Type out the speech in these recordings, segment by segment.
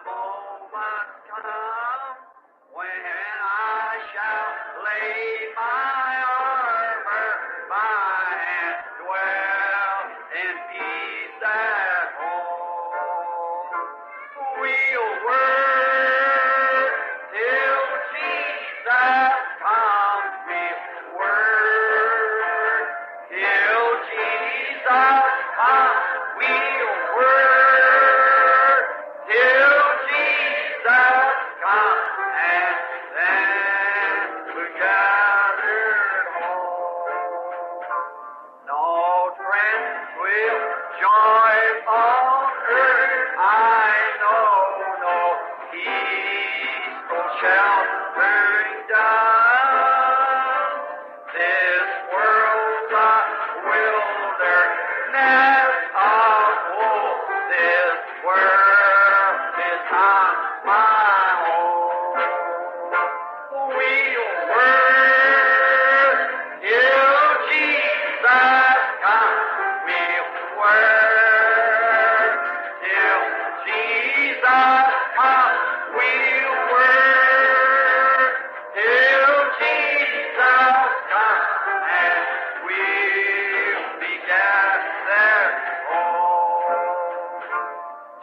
moment come when I shall lay my armor by and dwell in peace at home. We'll work till Jesus comes. We'll work till Jesus comes. We'll work till Jesus comes, and then we're gathered home. No friends will join on earth, I know, no peaceful sheltering down. This world's a wilderness of woe. This world is not my home. We'll work till Jesus comes. We'll work till Jesus comes. We'll work till Jesus comes, and we'll be gathered home.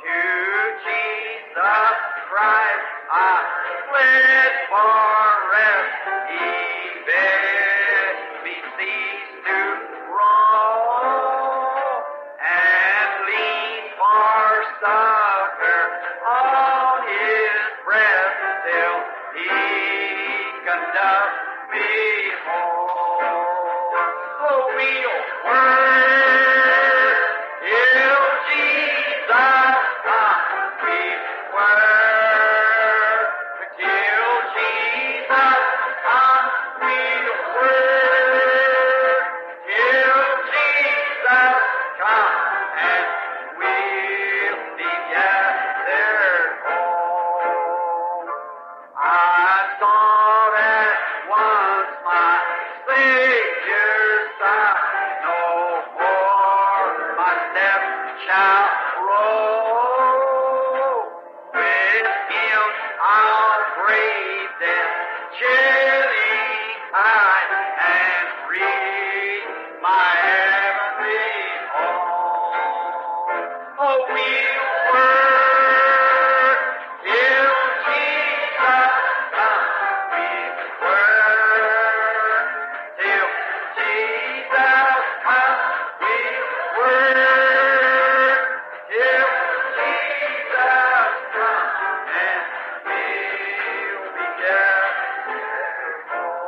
To Jesus Christ I fled for rest. He bid me cease to roam, and lean for succor on His breast till He conduct me home. So we'll work till Jesus comes. We'll work till Jesus comes. We'll work till Jesus comes, and we'll be gathered home. I saw that once my Savior's side, no more my steps shall roll. With Him I'll brave death's chilly tide and reach my heavenly home. Oh, we'll work till Jesus comes. We'll work till Jesus comes. We'll work till Jesus comes, and we'll be gathered home.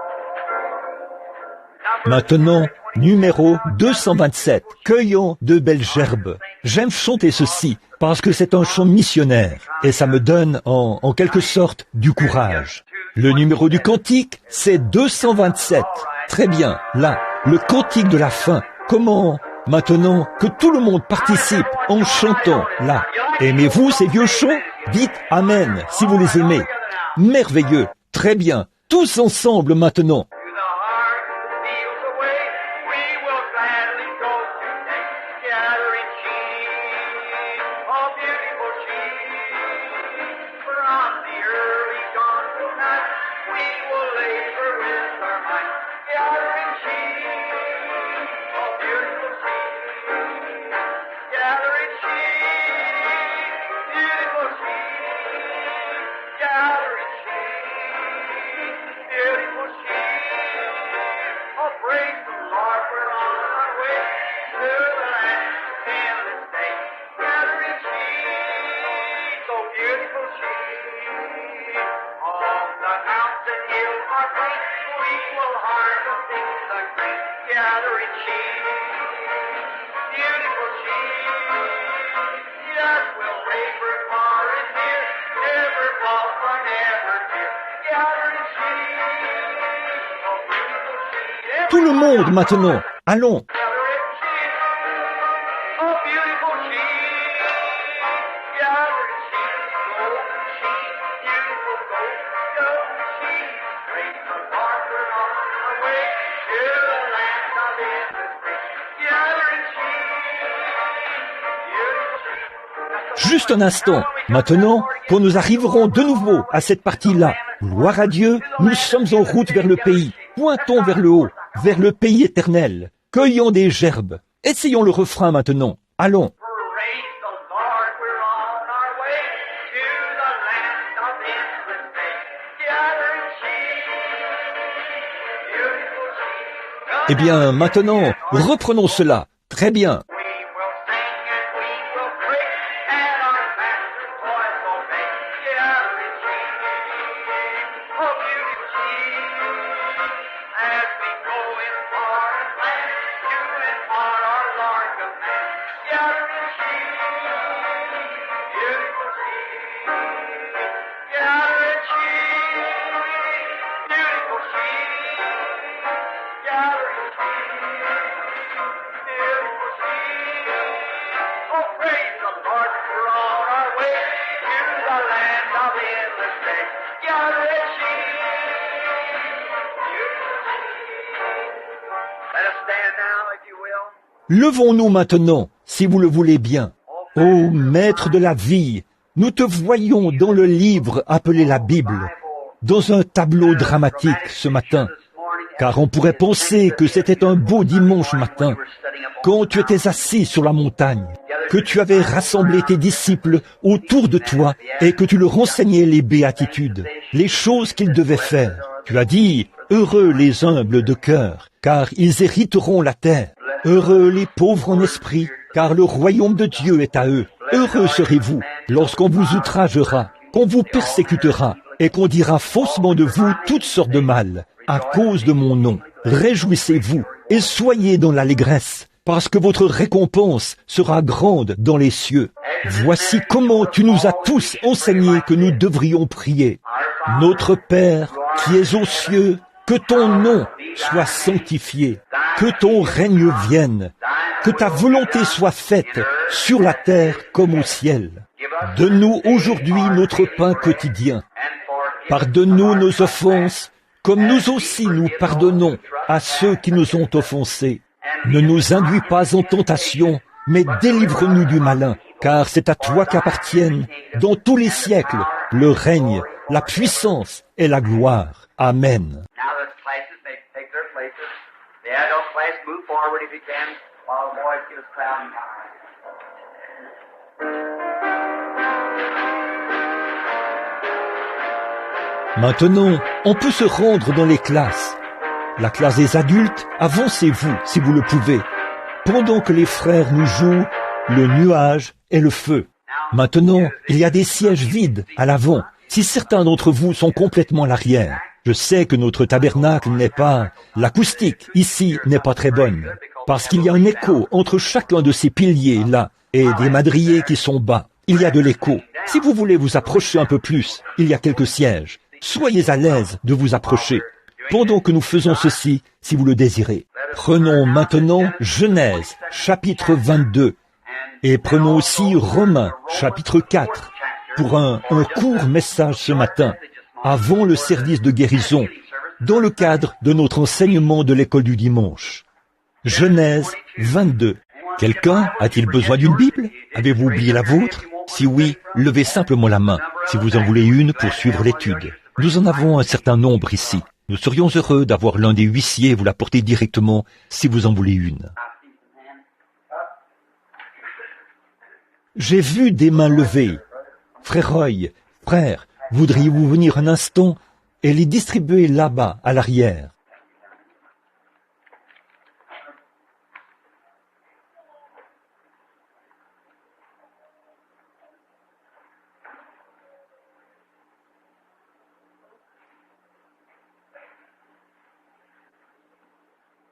Maintenant, numéro 227, cueillons de belles gerbes. J'aime chanter ceci parce que c'est un chant missionnaire et ça me donne en quelque sorte du courage. Le numéro du cantique, c'est 227. Très bien, là, le cantique de la fin. Comment maintenant que tout le monde participe en chantant là. Aimez-vous ces vieux chants? Dites Amen si vous les aimez. Merveilleux, très bien, tous ensemble maintenant. To the heart that steals away, we will gladly go today, gathering sheep, oh beautiful sheep. From the early dawn till night, we will labor with our might, gathering sheep, oh beautiful sheep. Gathering sheep, beautiful sheep, gathering sheep, beautiful sheep. Oh, praise the Lord, we're on our way to the land of endless day. Gathering sheep, oh beautiful sheep. On the mountain hill or plain, we will harvest in the grain. Gathering sheep, beautiful sheep. Yes, we'll labor far and near, never fall for never fear. Gathering sheep, oh beautiful sheep. Tout le monde maintenant, allons. Gathering sheep, oh beautiful sheep. Gathering sheep, golden sheep, beautiful golden sheep. Praise the Lord, we're on our way to the land of endless day. Gathering sheep, beautiful sheep. Juste un instant. Maintenant, quand nous arriverons de nouveau à cette partie-là, gloire à Dieu, nous sommes en route vers le pays. Pointons vers le haut, vers le pays éternel. Cueillons des gerbes. Essayons le refrain maintenant. Allons. Praise the Lord, we're on our way to the land of endless day. Gathering sheep, beautiful sheep. Eh bien, maintenant, reprenons cela. Très bien. We will sing and we will pray, and our master's voice will make. Gathering sheep, oh beautiful sheep. As we go in foreign lands, to impart our Lord command. Gathering sheep, beautiful sheep. Gathering sheep, beautiful sheep. Gathering sheep, beautiful sheep. Oh, praise the Lord, we're on our way to the land of endless day. Gathering sheep, beautiful sheep. Let us stand now, if you will. Levons-nous maintenant, si vous le voulez bien. Ô Maître de la vie, nous te voyons dans le livre appelé la Bible, dans un tableau dramatique ce matin, car on pourrait penser que c'était un beau dimanche matin, quand tu étais assis sur la montagne, que tu avais rassemblé tes disciples autour de toi et que tu leur enseignais les béatitudes, les choses qu'ils devaient faire. Tu as dit, heureux les humbles de cœur, car ils hériteront la terre. Heureux les pauvres en esprit, car le royaume de Dieu est à eux. Heureux serez-vous lorsqu'on vous outragera, qu'on vous persécutera et qu'on dira faussement de vous toutes sortes de mal à cause de mon nom. Réjouissez-vous et soyez dans l'allégresse, parce que votre récompense sera grande dans les cieux. Voici comment tu nous as tous enseigné que nous devrions prier. Notre Père qui es aux cieux, que ton nom soit sanctifié, que ton règne vienne, que ta volonté soit faite sur la terre comme au ciel. Donne-nous aujourd'hui notre pain quotidien. Pardonne-nous nos offenses, comme nous aussi nous pardonnons à ceux qui nous ont offensés. Ne nous induis pas en tentation, mais délivre-nous du malin, car c'est à toi qu'appartiennent, dans tous les siècles, le règne, la puissance et la gloire. Amen. Now the classes may take their places. The adult class, move forward if you can, while the boys get us crowding. Maintenant, on peut se rendre dans les classes. La classe des adultes, avancez-vous si vous le pouvez, pendant que les frères nous jouent le nuage et le feu. Maintenant, il y a des sièges vides à l'avant, si certains d'entre vous sont complètement à l'arrière. Je sais que notre tabernacle n'est pas... L'acoustique ici n'est pas très bonne, parce qu'il y a un écho entre chacun de ces piliers là et des madriers qui sont bas. Il y a de l'écho. Si vous voulez vous approcher un peu plus, il y a quelques sièges. Soyez à l'aise de vous approcher. Pendant que nous faisons ceci, si vous le désirez. Prenons maintenant Genèse, chapitre 22, et prenons aussi Romains, chapitre 4, pour un court message ce matin, avant le service de guérison, dans le cadre de notre enseignement de l'école du dimanche. Genèse 22. Quelqu'un a-t-il besoin d'une Bible? Avez-vous oublié la vôtre? Si oui, levez simplement la main, si vous en voulez une pour suivre l'étude. Nous en avons un certain nombre ici. Nous serions heureux d'avoir l'un des huissiers vous la porter directement si vous en voulez une. J'ai vu des mains levées. Frère Roy, frère, voudriez-vous venir un instant et les distribuer là-bas, à l'arrière?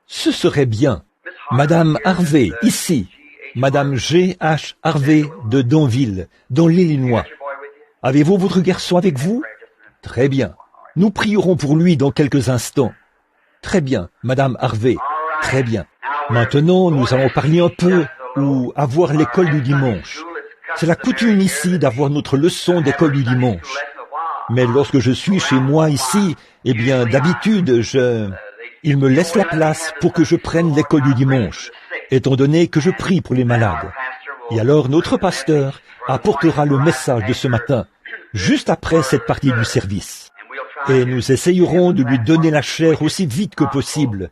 Ce serait bien. Madame Harvey, ici. Madame G.H. Harvey de Danville, dans l'Illinois. Avez-vous votre garçon avec vous? Très bien. Nous prierons pour lui dans quelques instants. Très bien, Madame Harvey. Très bien. Maintenant, nous allons parler un peu ou avoir l'école du dimanche. C'est la coutume ici d'avoir notre leçon d'école du dimanche. Mais lorsque je suis chez moi ici, eh bien, d'habitude, il me laisse la place pour que je prenne l'école du dimanche, étant donné que je prie pour les malades. Et alors notre pasteur apportera le message de ce matin. juste après cette partie du service. Et nous essayerons de lui donner la chair aussi vite que possible,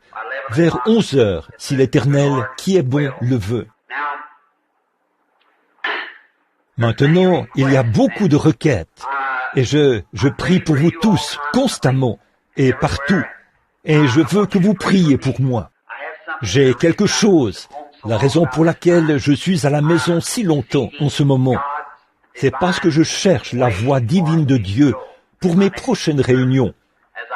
vers 11 heures, si l'Éternel, qui est bon, le veut. Maintenant, il y a beaucoup de requêtes, et je prie pour vous tous, constamment, et partout, et je veux que vous priez pour moi. J'ai quelque chose, la raison pour laquelle je suis à la maison si longtemps en ce moment, c'est parce que je cherche la voix divine de Dieu pour mes prochaines réunions,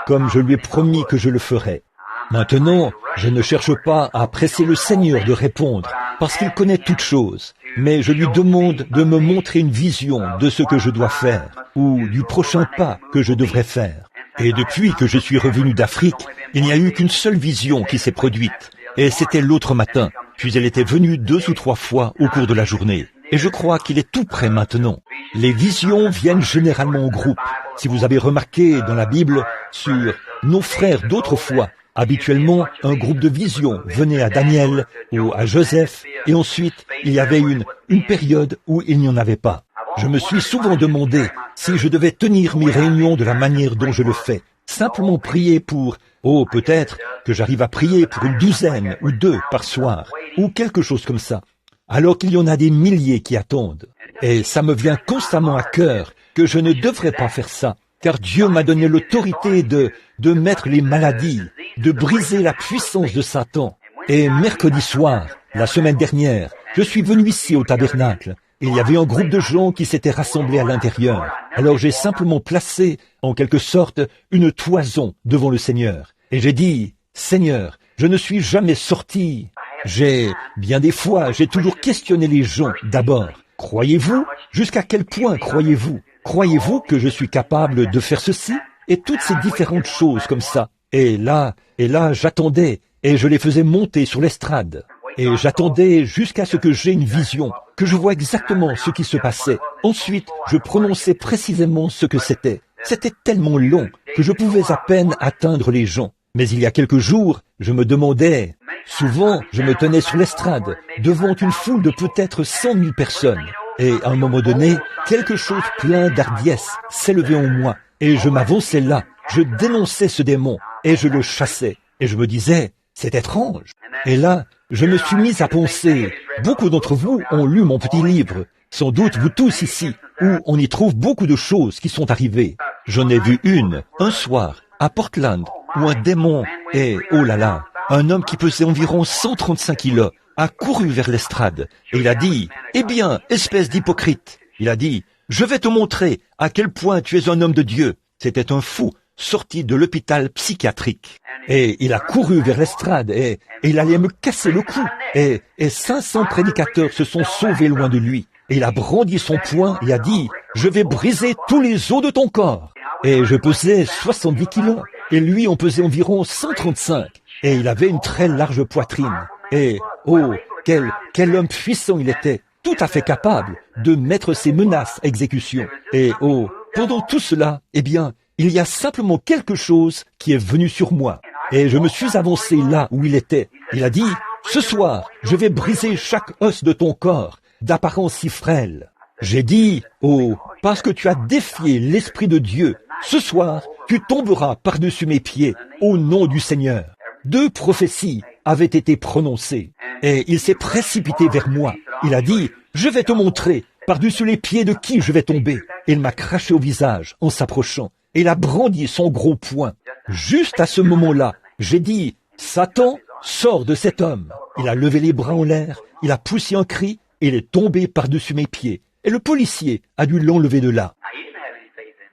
comme je lui ai promis que je le ferais. Maintenant, je ne cherche pas à presser le Seigneur de répondre, parce qu'il connaît toutes choses, mais je lui demande de me montrer une vision de ce que je dois faire, ou du prochain pas que je devrais faire. Et depuis que je suis revenu d'Afrique, il n'y a eu qu'une seule vision qui s'est produite, et c'était l'autre matin, puis elle était venue 2 ou 3 fois au cours de la journée. Et je crois qu'il est tout prêt maintenant. Les visions viennent généralement au groupe. Si vous avez remarqué dans la Bible, sur nos frères d'autrefois, habituellement, un groupe de visions venait à Daniel ou à Joseph, et ensuite, il y avait une période où il n'y en avait pas. Je me suis souvent demandé si je devais tenir mes réunions de la manière dont je le fais. Simplement prier pour, peut-être que j'arrive à prier pour 1 douzaine ou 2 par soir, ou quelque chose comme ça. Alors qu'il y en a des milliers qui attendent. Et ça me vient constamment à cœur que je ne devrais pas faire ça, car Dieu m'a donné l'autorité de mettre les maladies, de briser la puissance de Satan. Et mercredi soir, la semaine dernière, je suis venu ici au tabernacle. Il y avait un groupe de gens qui s'étaient rassemblés à l'intérieur. Alors j'ai simplement placé, en quelque sorte, une toison devant le Seigneur. Et j'ai dit, Seigneur, je ne suis jamais sorti. Bien des fois, j'ai toujours questionné les gens d'abord. Croyez-vous? Jusqu'à quel point croyez-vous? Croyez-vous que je suis capable de faire ceci? Et toutes ces différentes choses comme ça. Et là, j'attendais, et je les faisais monter sur l'estrade. Et j'attendais jusqu'à ce que j'aie une vision, que je vois exactement ce qui se passait. Ensuite, je prononçais précisément ce que c'était. C'était tellement long que je pouvais à peine atteindre les gens. Mais il y a quelques jours, je me demandais, souvent je me tenais sur l'estrade, devant une foule de peut-être 100 000 personnes. Et à un moment donné, quelque chose plein d'hardiesse s'élevait en moi. Et je m'avançais là, je dénonçais ce démon, et je le chassais. Et je me disais, c'est étrange. Et là, je me suis mis à penser, beaucoup d'entre vous ont lu mon petit livre, sans doute vous tous ici, où on y trouve beaucoup de choses qui sont arrivées. J'en ai vu un soir, à Portland, où un démon, et oh là là, un homme qui pesait environ 135 kilos, a couru vers l'estrade, et il a dit, eh bien, espèce d'hypocrite, il a dit, je vais te montrer à quel point tu es un homme de Dieu. C'était un fou, sorti de l'hôpital psychiatrique. Et il a couru vers l'estrade, et il allait me casser le cou, et 500 prédicateurs se sont sauvés loin de lui. Et il a brandi son poing et a dit, je vais briser tous les os de ton corps. Et je pesais 70 kilos, et lui en pesait environ 135, et il avait une très large poitrine. Et, oh, quel homme puissant il était, tout à fait capable de mettre ses menaces à exécution. Et, oh, pendant tout cela, eh bien, il y a simplement quelque chose qui est venu sur moi. Et je me suis avancé là où il était. Il a dit, ce soir, je vais briser chaque os de ton corps, d'apparence si frêle. J'ai dit, oh, parce que tu as défié l'Esprit de Dieu, ce soir, tu tomberas par-dessus mes pieds, au nom du Seigneur. 2 prophéties avaient été prononcées, et il s'est précipité vers moi. Il a dit, je vais te montrer par-dessus les pieds de qui je vais tomber. Il m'a craché au visage en s'approchant, et il a brandi son gros poing. Juste à ce moment-là, j'ai dit, Satan, sors de cet homme. Il a levé les bras en l'air, il a poussé un cri, et il est tombé par-dessus mes pieds. Et le policier a dû l'enlever de là.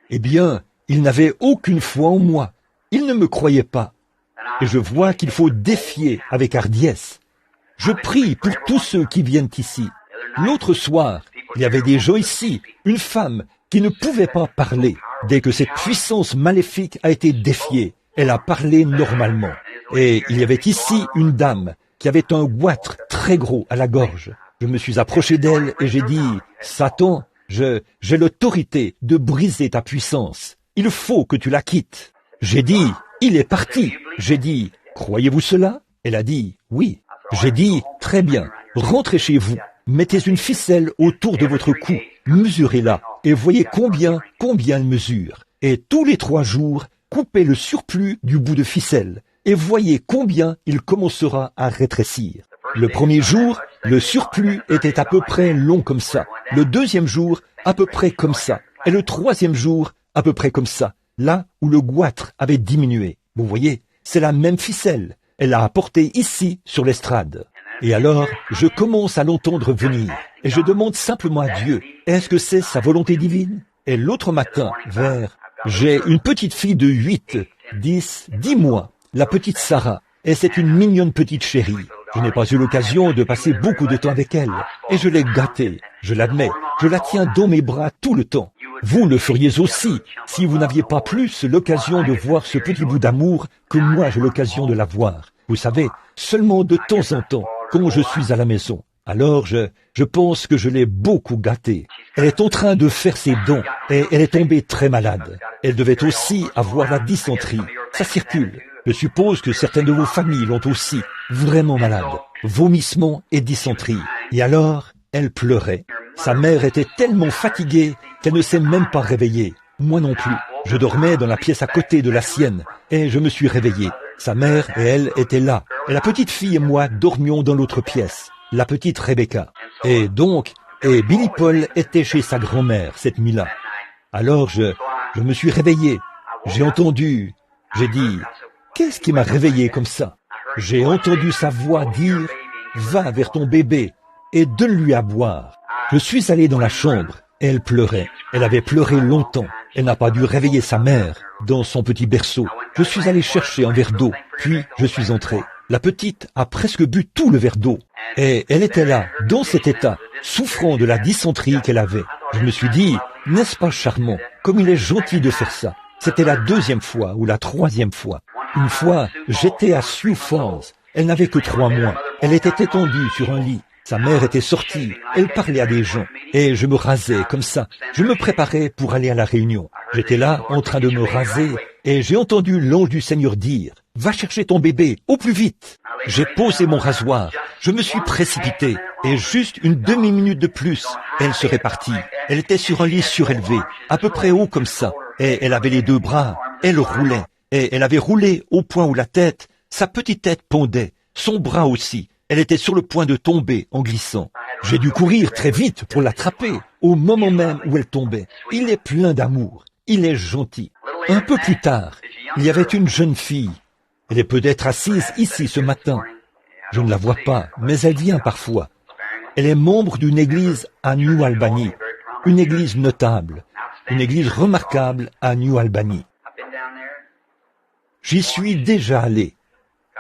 Eh bien, il n'avait aucune foi en moi. Il ne me croyait pas. Et je vois qu'il faut défier avec hardiesse. Je prie pour tous ceux qui viennent ici. L'autre soir, il y avait des gens ici, une femme qui ne pouvait pas parler. Dès que cette puissance maléfique a été défiée, elle a parlé normalement. Et il y avait ici une dame qui avait un goitre très gros à la gorge. Je me suis approché d'elle et j'ai dit, Satan, j'ai l'autorité de briser ta puissance. Il faut que tu la quittes. J'ai dit, il est parti. J'ai dit, croyez-vous cela? Elle a dit, oui. J'ai dit, très bien, rentrez chez vous. Mettez une ficelle autour de votre cou mesurez-la et voyez combien elle mesure. Et tous les 3 jours, coupez le surplus du bout de ficelle et voyez combien il commencera à rétrécir. Le premier jour, le surplus était à peu près long comme ça. Le deuxième jour, à peu près comme ça. Et le troisième jour, à peu près comme ça. Là où le goitre avait diminué. Vous voyez, c'est la même ficelle. Elle l'a apportée ici, sur l'estrade. Et alors, je commence à l'entendre venir. Et je demande simplement à Dieu, est-ce que c'est sa volonté divine? Et l'autre matin, j'ai une petite fille de 10 mois, la petite Sarah. Et c'est une mignonne petite chérie. Je n'ai pas eu l'occasion de passer beaucoup de temps avec elle. Et je l'ai gâtée, je l'admets. Je la tiens dans mes bras tout le temps. Vous le feriez aussi, si vous n'aviez pas plus l'occasion de voir ce petit bout d'amour que moi j'ai l'occasion de la voir. Vous savez, seulement de temps en temps, quand je suis à la maison. Alors je pense que je l'ai beaucoup gâtée. Elle est en train de faire ses dons et elle est tombée très malade. Elle devait aussi avoir la dysenterie. Ça circule. Je suppose que certaines de vos familles l'ont aussi, vraiment malade. Vomissements et dysenterie. Et alors, elle pleurait. Sa mère était tellement fatiguée qu'elle ne s'est même pas réveillée. Moi non plus. Je dormais dans la pièce à côté de la sienne et je me suis réveillé. Sa mère et elle étaient là. Et la petite fille et moi dormions dans l'autre pièce, la petite Rebecca. Et Billy Paul était chez sa grand-mère cette nuit-là. Alors je me suis réveillé. J'ai dit, qu'est-ce qui m'a réveillé comme ça? J'ai entendu sa voix dire, va vers ton bébé et donne-lui à boire. Je suis allé dans la chambre et elle pleurait. Elle avait pleuré longtemps. Elle n'a pas dû réveiller sa mère dans son petit berceau. Je suis allé chercher un verre d'eau, puis je suis entré. La petite a presque bu tout le verre d'eau. Et elle était là, dans cet état, souffrant de la dysenterie qu'elle avait. Je me suis dit, n'est-ce pas charmant, comme il est gentil de faire ça. C'était la 2e fois ou la 3e fois. Une fois, j'étais à Sioux Falls. Elle n'avait que 3 mois. Elle était étendue sur un lit. Sa mère était sortie, elle parlait à des gens, et je me rasais comme ça. Je me préparais pour aller à la réunion. J'étais là, en train de me raser, et j'ai entendu l'ange du Seigneur dire, « Va chercher ton bébé, au plus vite !» J'ai posé mon rasoir, je me suis précipité, et juste une demi-minute de plus, elle serait partie. Elle était sur un lit surélevé, à peu près haut comme ça, et elle avait les 2 bras, elle roulait, et elle avait roulé au point où sa petite tête pendait, son bras aussi. Elle était sur le point de tomber en glissant. J'ai dû courir très vite pour l'attraper, au moment même où elle tombait. Il est plein d'amour, il est gentil. Un peu plus tard, il y avait une jeune fille. Elle est peut-être assise ici ce matin. Je ne la vois pas, mais elle vient parfois. Elle est membre d'une église à New Albany, une église notable, une église remarquable à New Albany. J'y suis déjà allé.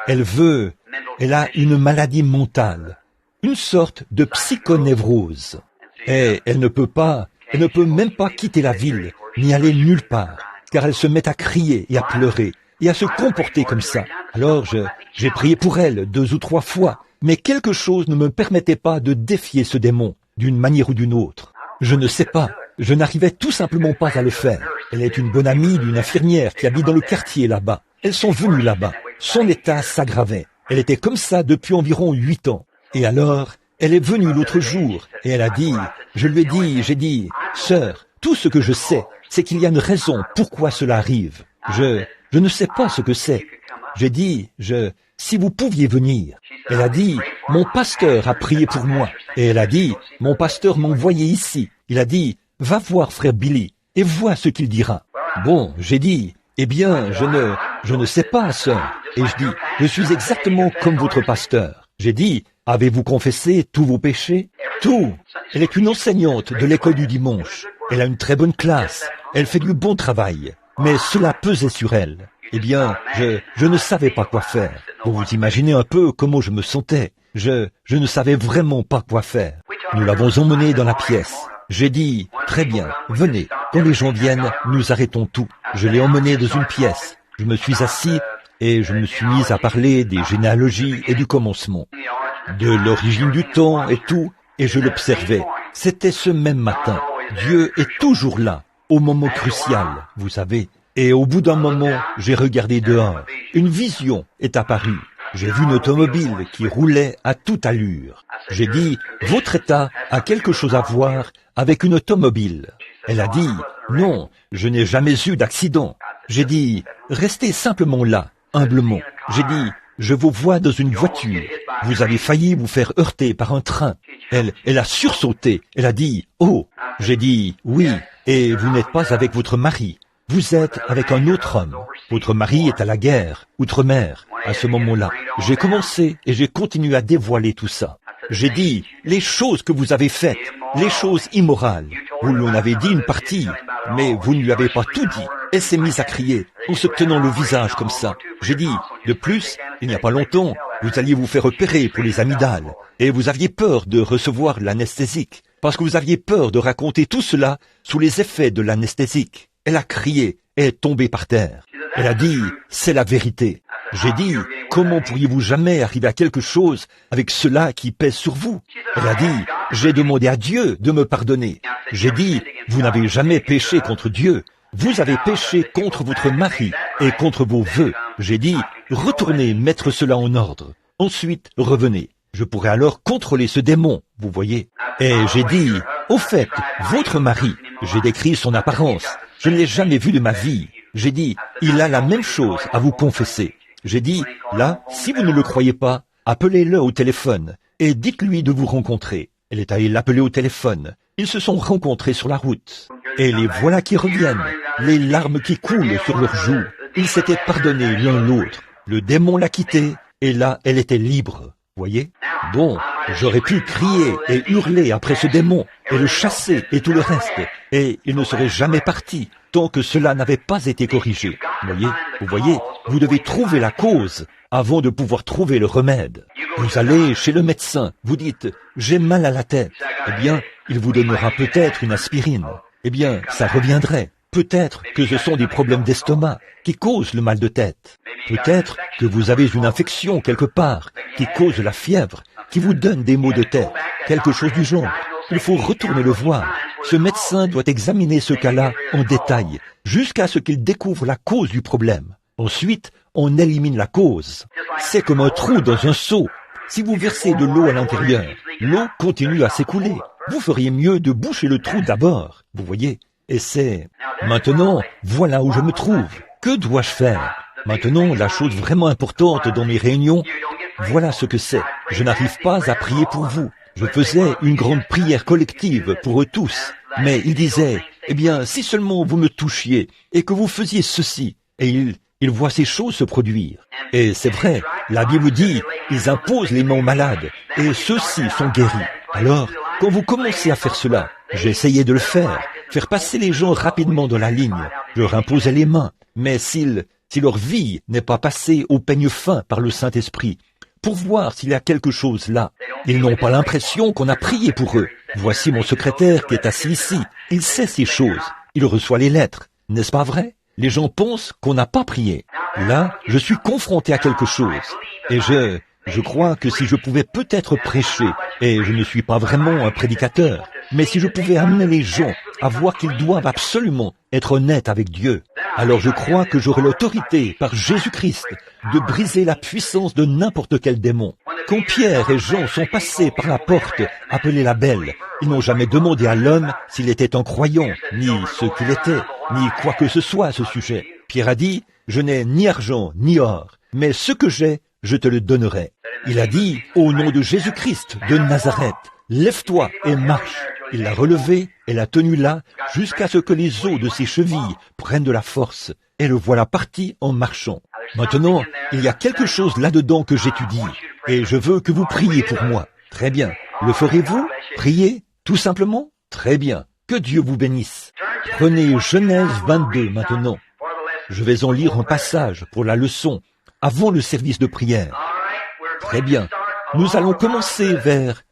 Elle a une maladie mentale, une sorte de psychonévrose. Et elle ne peut même pas quitter la ville, ni aller nulle part, car elle se met à crier et à pleurer, et à se comporter comme ça. Alors j'ai prié pour elle 2 ou 3 fois, mais quelque chose ne me permettait pas de défier ce démon, d'une manière ou d'une autre. Je ne sais pas, je n'arrivais tout simplement pas à le faire. Elle est une bonne amie d'une infirmière qui habite dans le quartier là-bas. Elles sont venues là-bas. Son état s'aggravait. Elle était comme ça depuis environ 8 ans. Et alors, elle est venue l'autre jour, et elle a dit, j'ai dit, sœur, tout ce que je sais, c'est qu'il y a une raison pourquoi cela arrive. Je ne sais pas ce que c'est. J'ai dit, si vous pouviez venir. Elle a dit, mon pasteur a prié pour moi. Et elle a dit, mon pasteur m'a envoyé ici. Il a dit, va voir frère Billy, et vois ce qu'il dira. Bon, j'ai dit, eh bien, je ne sais pas, sœur. Et je dis, je suis exactement comme votre pasteur. J'ai dit, avez-vous confessé tous vos péchés? Tout. Elle est une enseignante de l'école du dimanche. Elle a une très bonne classe. Elle fait du bon travail. Mais cela pesait sur elle. Eh bien, je ne savais pas quoi faire. Vous vous imaginez un peu comment je me sentais. Je ne savais vraiment pas quoi faire. Nous l'avons emmenée dans la pièce. J'ai dit, très bien, venez. Quand les gens viennent, nous arrêtons tout. Je l'ai emmenée dans une pièce. Je me suis assis et je me suis mis à parler des généalogies et du commencement, de l'origine du temps et tout, et je l'observais. C'était ce même matin. Dieu est toujours là, au moment crucial, vous savez. Et au bout d'un moment, j'ai regardé dehors. Une vision est apparue. J'ai vu une automobile qui roulait à toute allure. J'ai dit, votre état a quelque chose à voir avec une automobile. Elle a dit, non, je n'ai jamais eu d'accident. J'ai dit, restez simplement là, humblement. J'ai dit, je vous vois dans une voiture. Vous avez failli vous faire heurter par un train. Elle a sursauté. Elle a dit, oh. J'ai dit, oui, et vous n'êtes pas avec votre mari. Vous êtes avec un autre homme. Votre mari est à la guerre, outre-mer. À ce moment-là, j'ai commencé et j'ai continué à dévoiler tout ça. J'ai dit, les choses que vous avez faites, les choses immorales. Vous lui en avez dit une partie, mais vous ne lui avez pas tout dit. Elle s'est mise à crier, en se tenant le visage comme ça. J'ai dit, de plus, il n'y a pas longtemps, vous alliez vous faire opérer pour les amygdales, et vous aviez peur de recevoir l'anesthésique, parce que vous aviez peur de raconter tout cela sous les effets de l'anesthésique. Elle a crié et est tombée par terre. Elle a dit, c'est la vérité. J'ai dit, comment pourriez-vous jamais arriver à quelque chose avec cela qui pèse sur vous? Elle a dit, j'ai demandé à Dieu de me pardonner. J'ai dit, vous n'avez jamais péché contre Dieu. Vous avez péché contre votre mari et contre vos vœux. J'ai dit, retournez mettre cela en ordre. Ensuite, revenez. Je pourrais alors contrôler ce démon, vous voyez. Et j'ai dit, au fait, votre mari, j'ai décrit son apparence. Je ne l'ai jamais vu de ma vie. J'ai dit, il a la même chose à vous confesser. J'ai dit, là, si vous ne le croyez pas, appelez-le au téléphone et dites-lui de vous rencontrer. Elle est allée l'appeler au téléphone. Ils se sont rencontrés sur la route. Et les voilà qui reviennent, les larmes qui coulent sur leurs joues. Ils s'étaient pardonnés l'un l'autre. Le démon l'a quittée et là, elle était libre. Voyez? Bon, j'aurais pu crier et hurler après ce démon et le chasser et tout le reste. Et il ne serait jamais parti tant que cela n'avait pas été corrigé. Vous voyez, vous devez trouver la cause avant de pouvoir trouver le remède. Vous allez chez le médecin, vous dites « j'ai mal à la tête ». Eh bien, il vous donnera peut-être une aspirine. Eh bien, ça reviendrait. Peut-être que ce sont des problèmes d'estomac qui causent le mal de tête. Peut-être que vous avez une infection quelque part qui cause la fièvre, qui vous donne des maux de tête, quelque chose du genre. Il faut retourner le voir. Ce médecin doit examiner ce cas-là en détail, jusqu'à ce qu'il découvre la cause du problème. Ensuite, on élimine la cause. C'est comme un trou dans un seau. Si vous versez de l'eau à l'intérieur, l'eau continue à s'écouler. Vous feriez mieux de boucher le trou d'abord, vous voyez. Et c'est... Maintenant, voilà où je me trouve. Que dois-je faire? Maintenant, la chose vraiment importante dans mes réunions, voilà ce que c'est. Je n'arrive pas à prier pour vous. Je faisais une grande prière collective pour eux tous. Mais ils disaient, eh bien, si seulement vous me touchiez et que vous faisiez ceci. Et ils voient ces choses se produire. Et c'est vrai, la Bible dit, ils imposent les mains aux malades et ceux-ci sont guéris. Alors, quand vous commencez à faire cela, j'ai essayé de le faire passer les gens rapidement dans la ligne. Je leur imposais les mains. Mais si leur vie n'est pas passée au peigne fin par le Saint-Esprit, pour voir s'il y a quelque chose là, ils n'ont pas l'impression qu'on a prié pour eux. Voici mon secrétaire qui est assis ici. Il sait ces choses. Il reçoit les lettres. N'est-ce pas vrai? Les gens pensent qu'on n'a pas prié. Là, je suis confronté à quelque chose. Et je crois que si je pouvais peut-être prêcher, et je ne suis pas vraiment un prédicateur, mais si je pouvais amener les gens à voir qu'ils doivent absolument être honnêtes avec Dieu, alors je crois que j'aurai l'autorité par Jésus-Christ de briser la puissance de n'importe quel démon. Quand Pierre et Jean sont passés par la porte appelée la Belle, ils n'ont jamais demandé à l'homme s'il était un croyant, ni ce qu'il était, ni quoi que ce soit à ce sujet. Pierre a dit, je n'ai ni argent ni or, mais ce que j'ai, je te le donnerai. Il a dit, au nom de Jésus-Christ de Nazareth, lève-toi et marche. Il l'a relevé et l'a tenu là jusqu'à ce que les os de ses chevilles prennent de la force. Et le voilà parti en marchant. Maintenant, il y a quelque chose là-dedans que j'étudie. Et je veux que vous priez pour moi. Très bien. Le ferez-vous? Priez? Tout simplement? Très bien. Que Dieu vous bénisse. Prenez Genèse 22 maintenant. Je vais en lire un passage pour la leçon avant le service de prière. Très bien. Nous allons commencer vers...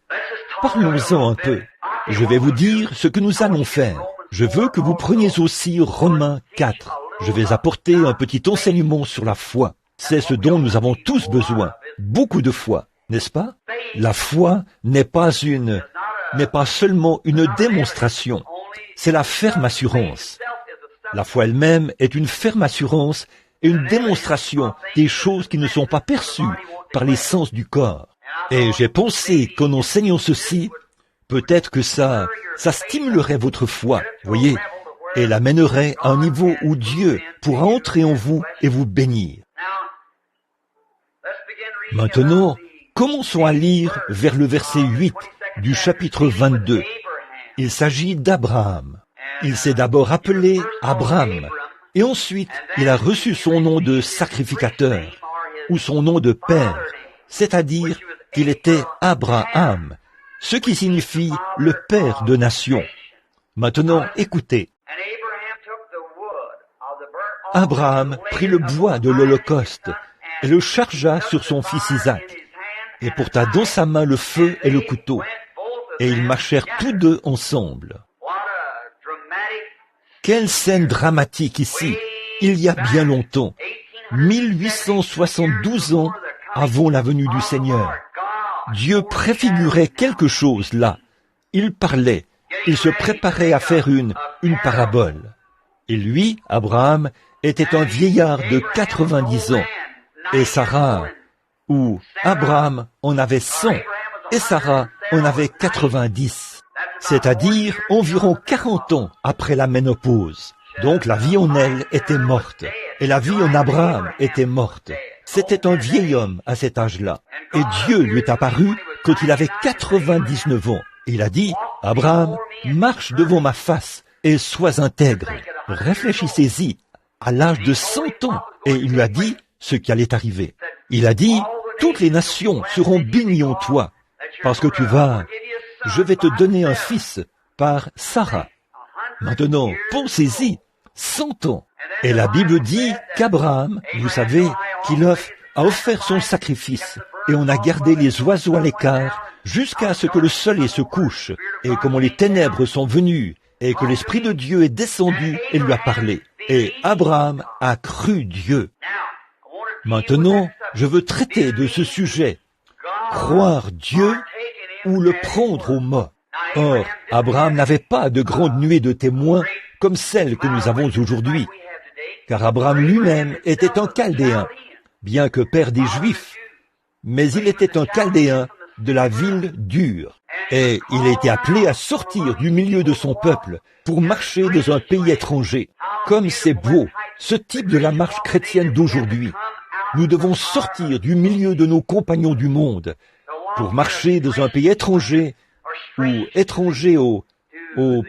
Parlons-en un peu. Je vais vous dire ce que nous allons faire. Je veux que vous preniez aussi Romains 4. Je vais apporter un petit enseignement sur la foi. C'est ce dont nous avons tous besoin. Beaucoup de foi, n'est-ce pas? La foi n'est pas seulement une démonstration. C'est la ferme assurance. La foi elle-même est une ferme assurance et une démonstration des choses qui ne sont pas perçues par les sens du corps. Et j'ai pensé qu'en enseignant ceci, peut-être que ça stimulerait votre foi, voyez, et l'amènerait à un niveau où Dieu pourra entrer en vous et vous bénir. Maintenant, commençons à lire vers le verset 8 du chapitre 22. Il s'agit d'Abraham. Il s'est d'abord appelé Abraham, et ensuite il a reçu son nom de sacrificateur, ou son nom de père, c'est-à-dire qu'il était Abraham, ce qui signifie le père de nations. Maintenant, écoutez. Abraham prit le bois de l'Holocauste et le chargea sur son fils Isaac, et porta dans sa main le feu et le couteau, et ils marchèrent tous deux ensemble. Quelle scène dramatique ici, il y a bien longtemps, 1872 ans avant la venue du Seigneur. Dieu préfigurait quelque chose là. Il parlait, il se préparait à faire une parabole. Et lui, Abraham, était un vieillard de 90 ans. Et Sarah, ou Abraham en avait 100, et Sarah en avait 90. C'est-à-dire environ 40 ans après la ménopause. Donc la vie en elle était morte, et la vie en Abraham était morte. C'était un vieil homme à cet âge-là. Et Dieu lui est apparu quand il avait 99 ans. Il a dit, « Abraham, marche devant ma face et sois intègre. » Réfléchissez-y, à l'âge de 100 ans. Et il lui a dit ce qui allait arriver. Il a dit, « Toutes les nations seront bénies en toi, parce que je vais te donner un fils par Sarah. » Maintenant, pensez-y, 100 ans. Et la Bible dit qu'Abraham, vous savez, qu'il a offert son sacrifice, et on a gardé les oiseaux à l'écart jusqu'à ce que le soleil se couche, et comment les ténèbres sont venues, et que l'Esprit de Dieu est descendu et lui a parlé. Et Abraham a cru Dieu. Maintenant, je veux traiter de ce sujet. Croire Dieu ou le prendre au mot. Or, Abraham n'avait pas de grande nuée de témoins comme celle que nous avons aujourd'hui, car Abraham lui-même était un Chaldéen, bien que père des Juifs, mais il était un Chaldéen de la ville d'Ur, et il a été appelé à sortir du milieu de son peuple pour marcher dans un pays étranger. Comme c'est beau, ce type de la marche chrétienne d'aujourd'hui. Nous devons sortir du milieu de nos compagnons du monde pour marcher dans un pays étranger ou étranger au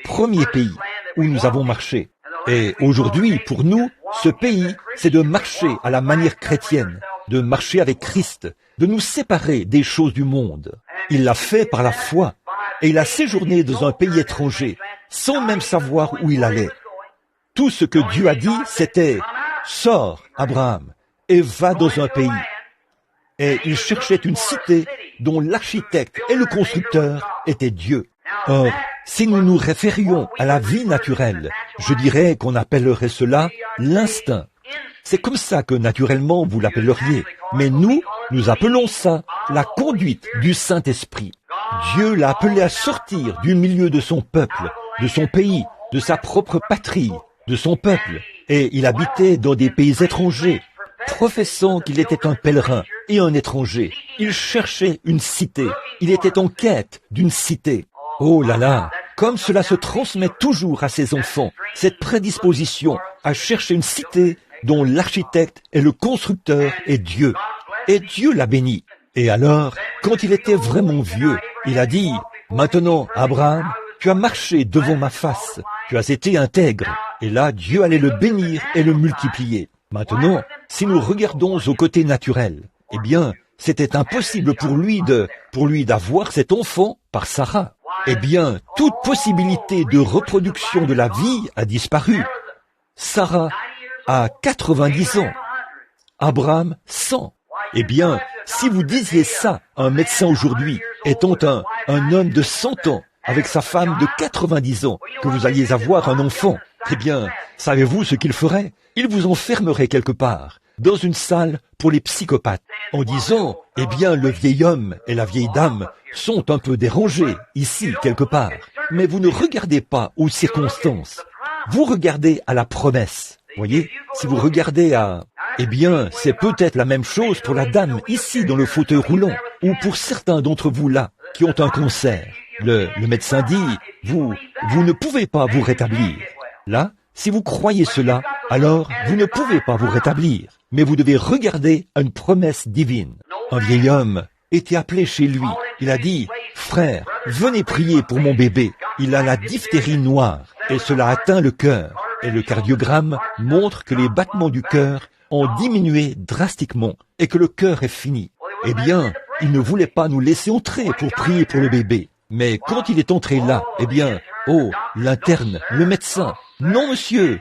premier pays où nous avons marché. Et aujourd'hui, pour nous, ce pays, c'est de marcher à la manière chrétienne, de marcher avec Christ, de nous séparer des choses du monde. Il l'a fait par la foi, et il a séjourné dans un pays étranger, sans même savoir où il allait. Tout ce que Dieu a dit, c'était « Sors, Abraham, et va dans un pays ». Et il cherchait une cité dont l'architecte et le constructeur étaient Dieu. Or, si nous nous référions à la vie naturelle, je dirais qu'on appellerait cela l'instinct. C'est comme ça que naturellement vous l'appelleriez. Mais nous appelons ça la conduite du Saint-Esprit. Dieu l'a appelé à sortir du milieu de son peuple, de son pays, de sa propre patrie, de son peuple. Et il habitait dans des pays étrangers, professant qu'il était un pèlerin et un étranger. Il cherchait une cité. Il était en quête d'une cité. Oh là là, comme cela se transmet toujours à ses enfants, cette prédisposition à chercher une cité dont l'architecte et le constructeur est Dieu. Et Dieu l'a béni. Et alors, quand il était vraiment vieux, il a dit, « Maintenant, Abraham, tu as marché devant ma face, tu as été intègre. » Et là, Dieu allait le bénir et le multiplier. Maintenant, si nous regardons au côté naturel, eh bien, c'était impossible pour lui d'avoir cet enfant par Sarah. Eh bien, toute possibilité de reproduction de la vie a disparu. Sarah a 90 ans, Abraham 100. Eh bien, si vous disiez ça à un médecin aujourd'hui, étant un homme de 100 ans, avec sa femme de 90 ans, que vous alliez avoir un enfant, eh bien, savez-vous ce qu'il ferait? Il vous enfermerait quelque part, dans une salle pour les psychopathes, en disant, eh bien, le vieil homme et la vieille dame sont un peu dérangés, ici, quelque part. Mais vous ne regardez pas aux circonstances, vous regardez à la promesse. Voyez, si vous regardez à Eh bien, c'est peut-être la même chose pour la dame ici dans le fauteuil roulant, ou pour certains d'entre vous là qui ont un cancer. Le médecin dit, vous ne pouvez pas vous rétablir. Là, si vous croyez cela, alors vous ne pouvez pas vous rétablir. Mais vous devez regarder à une promesse divine. Un vieil homme était appelé chez lui. Il a dit, « Frère, venez prier pour mon bébé. Il a la diphtérie noire et cela atteint le cœur. » Et le cardiogramme montre que les battements du cœur ont diminué drastiquement et que le cœur est fini. Eh bien, il ne voulait pas nous laisser entrer pour prier pour le bébé. Mais quand il est entré là, eh bien, oh, l'interne, le médecin, « Non, monsieur,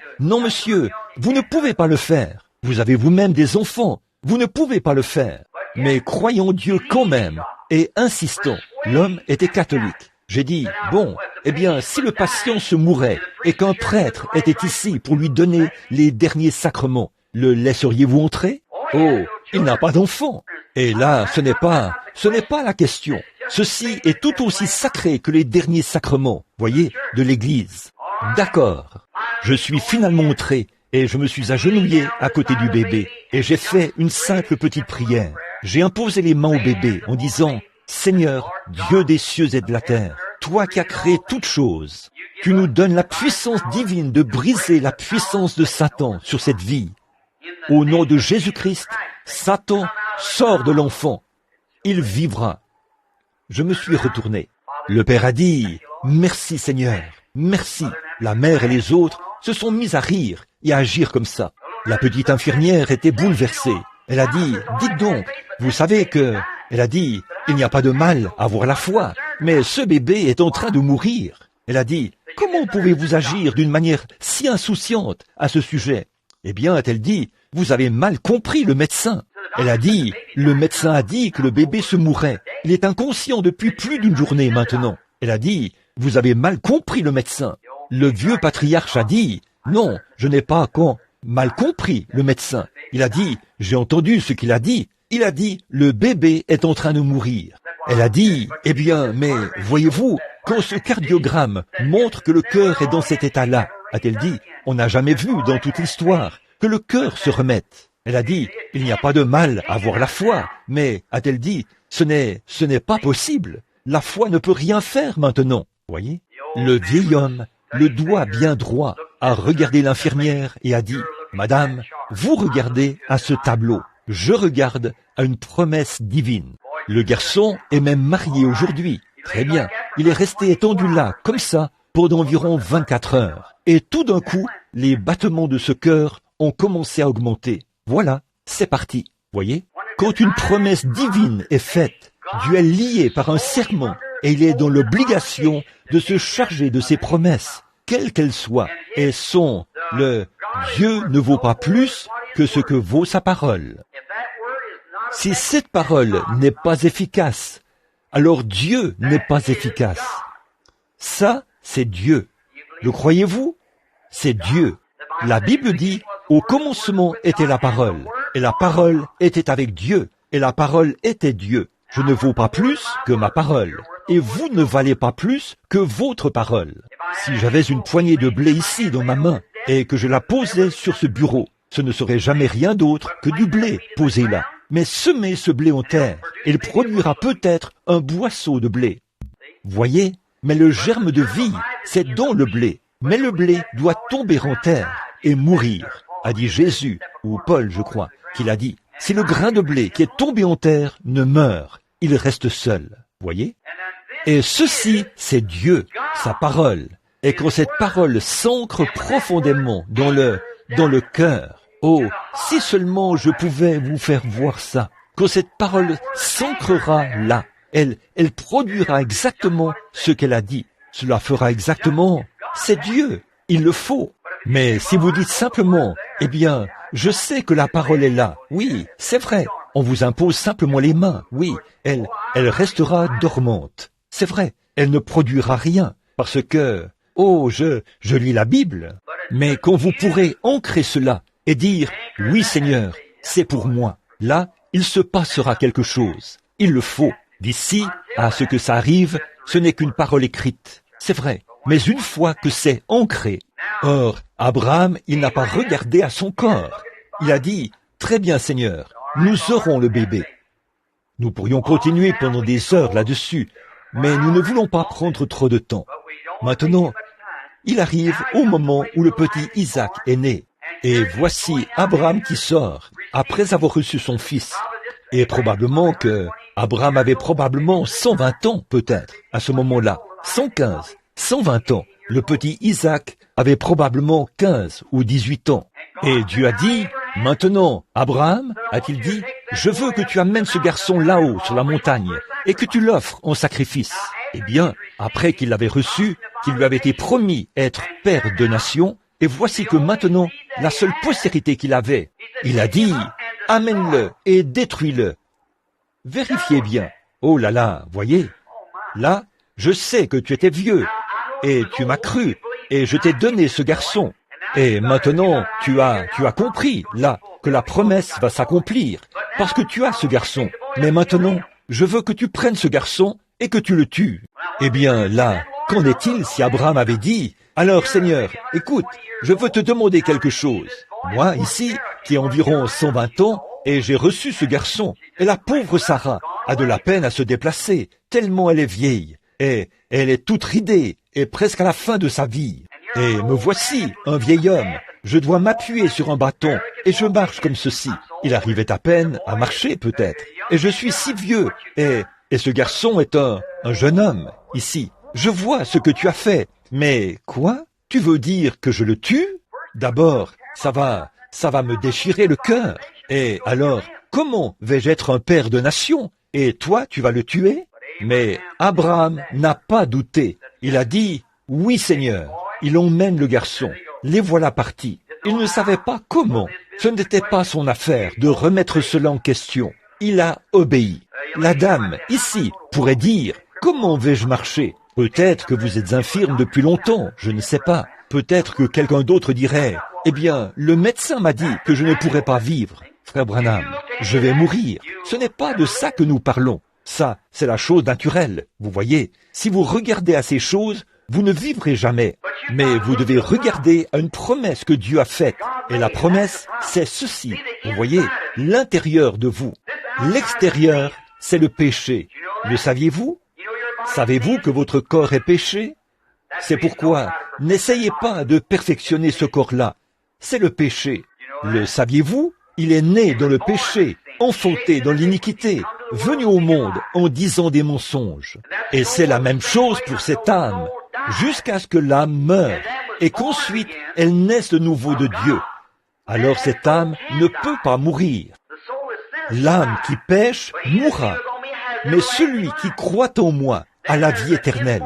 vous ne pouvez pas le faire. Vous avez vous-même des enfants, vous ne pouvez pas le faire. » Mais croyons Dieu quand même et insistons. L'homme était catholique. J'ai dit, bon, eh bien, si le patient se mourait et qu'un prêtre était ici pour lui donner les derniers sacrements, le laisseriez-vous entrer? Oh, il n'a pas d'enfant. Et là, ce n'est pas la question. Ceci est tout aussi sacré que les derniers sacrements, voyez, de l'Église. D'accord. Je suis finalement entré et je me suis agenouillé à côté du bébé et j'ai fait une simple petite prière. J'ai imposé les mains au bébé en disant, « Seigneur, Dieu des cieux et de la terre, toi qui as créé toutes choses, tu nous donnes la puissance divine de briser la puissance de Satan sur cette vie. Au nom de Jésus-Christ, Satan sort de l'enfant. Il vivra. » Je me suis retourné. Le père a dit, « Merci Seigneur, merci. » La mère et les autres se sont mis à rire et à agir comme ça. La petite infirmière était bouleversée. Elle a dit, « Dites donc, vous savez que... » Elle a dit, « Il n'y a pas de mal à avoir la foi, mais ce bébé est en train de mourir. » Elle a dit, « Comment pouvez-vous agir d'une manière si insouciante à ce sujet ?» Eh bien, a-t-elle dit, « Vous avez mal compris le médecin. » Elle a dit, « Le médecin a dit que le bébé se mourait. Il est inconscient depuis plus d'une journée maintenant. » Elle a dit, « Vous avez mal compris le médecin. » Le vieux patriarche a dit, « Non, je n'ai pas mal compris le médecin. » Il a dit, « J'ai entendu ce qu'il a dit. Il a dit, le bébé est en train de mourir. » Elle a dit, « Eh bien, mais voyez-vous, quand ce cardiogramme montre que le cœur est dans cet état-là, a-t-elle dit, on n'a jamais vu dans toute l'histoire que le cœur se remette. » Elle a dit, « Il n'y a pas de mal à avoir la foi, mais, a-t-elle dit, ce n'est pas possible. La foi ne peut rien faire maintenant. » Voyez, le vieil homme, le doigt bien droit, a regardé l'infirmière et a dit, « Madame, vous regardez à ce tableau. Je regarde à une promesse divine. » Le garçon est même marié aujourd'hui. Très bien. Il est resté étendu là, comme ça, pendant environ 24 heures. Et tout d'un coup, les battements de ce cœur ont commencé à augmenter. Voilà, c'est parti. Voyez? Quand une promesse divine est faite, Dieu est lié par un serment et il est dans l'obligation de se charger de ses promesses, quelles qu'elles soient. Et le Dieu ne vaut pas plus que ce que vaut sa parole. Si cette parole n'est pas efficace, alors Dieu n'est pas efficace. Ça, c'est Dieu. Le croyez-vous? C'est Dieu. La Bible dit, au commencement était la parole, et la parole était avec Dieu, et la parole était Dieu. Je ne vaux pas plus que ma parole, et vous ne valez pas plus que votre parole. Si j'avais une poignée de blé ici dans ma main, et que je la posais sur ce bureau, ce ne serait jamais rien d'autre que du blé posé là. Mais semez ce blé en terre, et il produira peut-être un boisseau de blé. Voyez, mais le germe de vie, c'est dans le blé. Mais le blé doit tomber en terre et mourir, a dit Jésus, ou Paul, je crois, qu'il a dit. Si le grain de blé qui est tombé en terre ne meurt, il reste seul. Voyez? Et ceci, c'est Dieu, sa parole. Et quand cette parole s'ancre profondément dans le cœur, oh, si seulement je pouvais vous faire voir ça, quand cette parole s'ancrera là, elle produira exactement ce qu'elle a dit. Cela fera exactement, c'est Dieu, il le faut. Mais si vous dites simplement, eh bien, je sais que la parole est là, oui, c'est vrai, on vous impose simplement les mains, oui, elle restera dormante. C'est vrai, elle ne produira rien, parce que, oh, je lis la Bible. Mais quand vous pourrez ancrer cela, et dire, oui Seigneur, c'est pour moi. Là, il se passera quelque chose. Il le faut. D'ici à ce que ça arrive, ce n'est qu'une parole écrite. C'est vrai. Mais une fois que c'est ancré. Or, Abraham, il n'a pas regardé à son corps. Il a dit, Très bien, Seigneur, nous aurons le bébé. Nous pourrions continuer pendant des heures là-dessus, mais nous ne voulons pas prendre trop de temps. Maintenant, il arrive au moment où le petit Isaac est né. Et voici Abraham qui sort, après avoir reçu son fils. Et probablement que Abraham avait probablement 120 ans, peut-être, à ce moment-là. 115, 120 ans. Le petit Isaac avait probablement 15 ou 18 ans. Et Dieu a dit, « Maintenant, Abraham, a-t-il dit, je veux que tu amènes ce garçon là-haut sur la montagne et que tu l'offres en sacrifice. » Eh bien, après qu'il l'avait reçu, qu'il lui avait été promis être père de nation, et voici que maintenant, la seule postérité qu'il avait, il a dit, « Amène-le et détruis-le. » Vérifiez bien. Oh là là, voyez, là, je sais que tu étais vieux, et tu m'as cru, et je t'ai donné ce garçon. Et maintenant, tu as compris, là, que la promesse va s'accomplir, parce que tu as ce garçon. Mais maintenant, je veux que tu prennes ce garçon et que tu le tues. Eh bien, là, qu'en est-il si Abraham avait dit, « Alors, Seigneur, écoute, je veux te demander quelque chose. Moi, ici, qui ai environ 120 ans, et j'ai reçu ce garçon, et la pauvre Sarah a de la peine à se déplacer, tellement elle est vieille, et elle est toute ridée, et presque à la fin de sa vie. Et me voici, un vieil homme, je dois m'appuyer sur un bâton, et je marche comme ceci. Il arrivait à peine à marcher, peut-être, et je suis si vieux, et ce garçon est un jeune homme, ici. Je vois ce que tu as fait, mais quoi? Tu veux dire que je le tue? D'abord, ça va me déchirer le cœur. Et alors, comment vais-je être un père de nation? Et toi, tu vas le tuer? Mais Abraham n'a pas douté. Il a dit, oui Seigneur. Il emmène le garçon. Les voilà partis. Il ne savait pas comment. Ce n'était pas son affaire de remettre cela en question. Il a obéi. La dame, ici, pourrait dire, comment vais-je marcher? Peut-être que vous êtes infirme depuis longtemps, je ne sais pas. Peut-être que quelqu'un d'autre dirait, eh bien, le médecin m'a dit que je ne pourrais pas vivre. Frère Branham, je vais mourir. Ce n'est pas de ça que nous parlons. Ça, c'est la chose naturelle. Vous voyez, si vous regardez à ces choses, vous ne vivrez jamais. Mais vous devez regarder à une promesse que Dieu a faite. Et la promesse, c'est ceci. Vous voyez, l'intérieur de vous. L'extérieur, c'est le péché. Le saviez-vous? Savez-vous que votre corps est péché? C'est pourquoi, n'essayez pas de perfectionner ce corps-là. C'est le péché. Le saviez-vous? Il est né dans le péché, enfanté dans l'iniquité, venu au monde en disant des mensonges. Et c'est la même chose pour cette âme, jusqu'à ce que l'âme meure, et qu'ensuite elle naisse de nouveau de Dieu. Alors cette âme ne peut pas mourir. L'âme qui pêche mourra, mais celui qui croit en moi a la vie éternelle.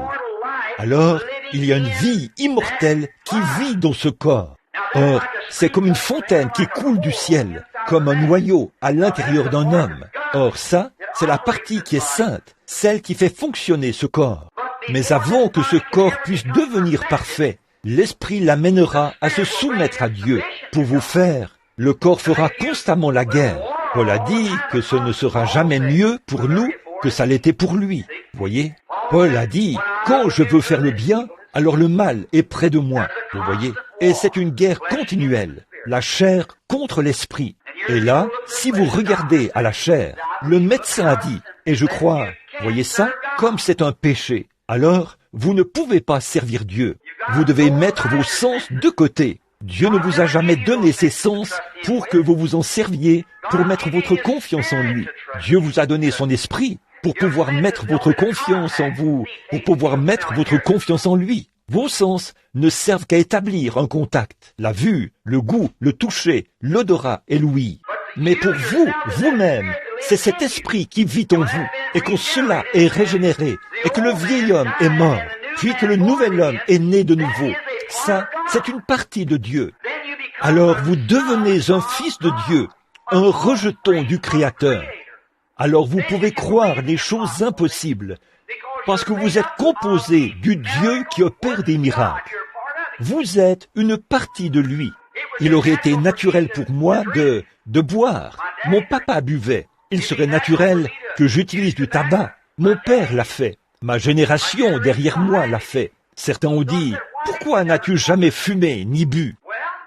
Alors, il y a une vie immortelle qui vit dans ce corps. Or, c'est comme une fontaine qui coule du ciel, comme un noyau à l'intérieur d'un homme. Or ça, c'est la partie qui est sainte, celle qui fait fonctionner ce corps. Mais avant que ce corps puisse devenir parfait, l'Esprit l'amènera à se soumettre à Dieu. Pour vous faire, le corps fera constamment la guerre. Paul a dit que ce ne sera jamais mieux pour nous que ça l'était pour lui. Voyez, Paul a dit, quand je veux faire le bien, alors le mal est près de moi. Vous voyez, et c'est une guerre continuelle, la chair contre l'esprit. Et là, si vous regardez à la chair, le médecin a dit, et je crois, voyez ça, comme c'est un péché, alors vous ne pouvez pas servir Dieu. Vous devez mettre vos sens de côté. Dieu ne vous a jamais donné ses sens pour que vous vous en serviez, pour mettre votre confiance en lui. Dieu vous a donné son esprit pour pouvoir mettre votre confiance en vous, pour pouvoir mettre votre confiance en lui. Vos sens ne servent qu'à établir un contact, la vue, le goût, le toucher, l'odorat et l'ouïe. Mais pour vous, vous-même, c'est cet esprit qui vit en vous, et quand cela est régénéré, et que le vieil homme est mort, puis que le nouvel homme est né de nouveau. Ça, c'est une partie de Dieu. Alors vous devenez un fils de Dieu, un rejeton du Créateur. Alors vous pouvez croire les choses impossibles, parce que vous êtes composé du Dieu qui opère des miracles. Vous êtes une partie de lui. Il aurait été naturel pour moi de boire. Mon papa buvait. Il serait naturel que j'utilise du tabac. Mon père l'a fait. Ma génération derrière moi l'a fait. Certains ont dit, « Pourquoi n'as-tu jamais fumé ni bu ?»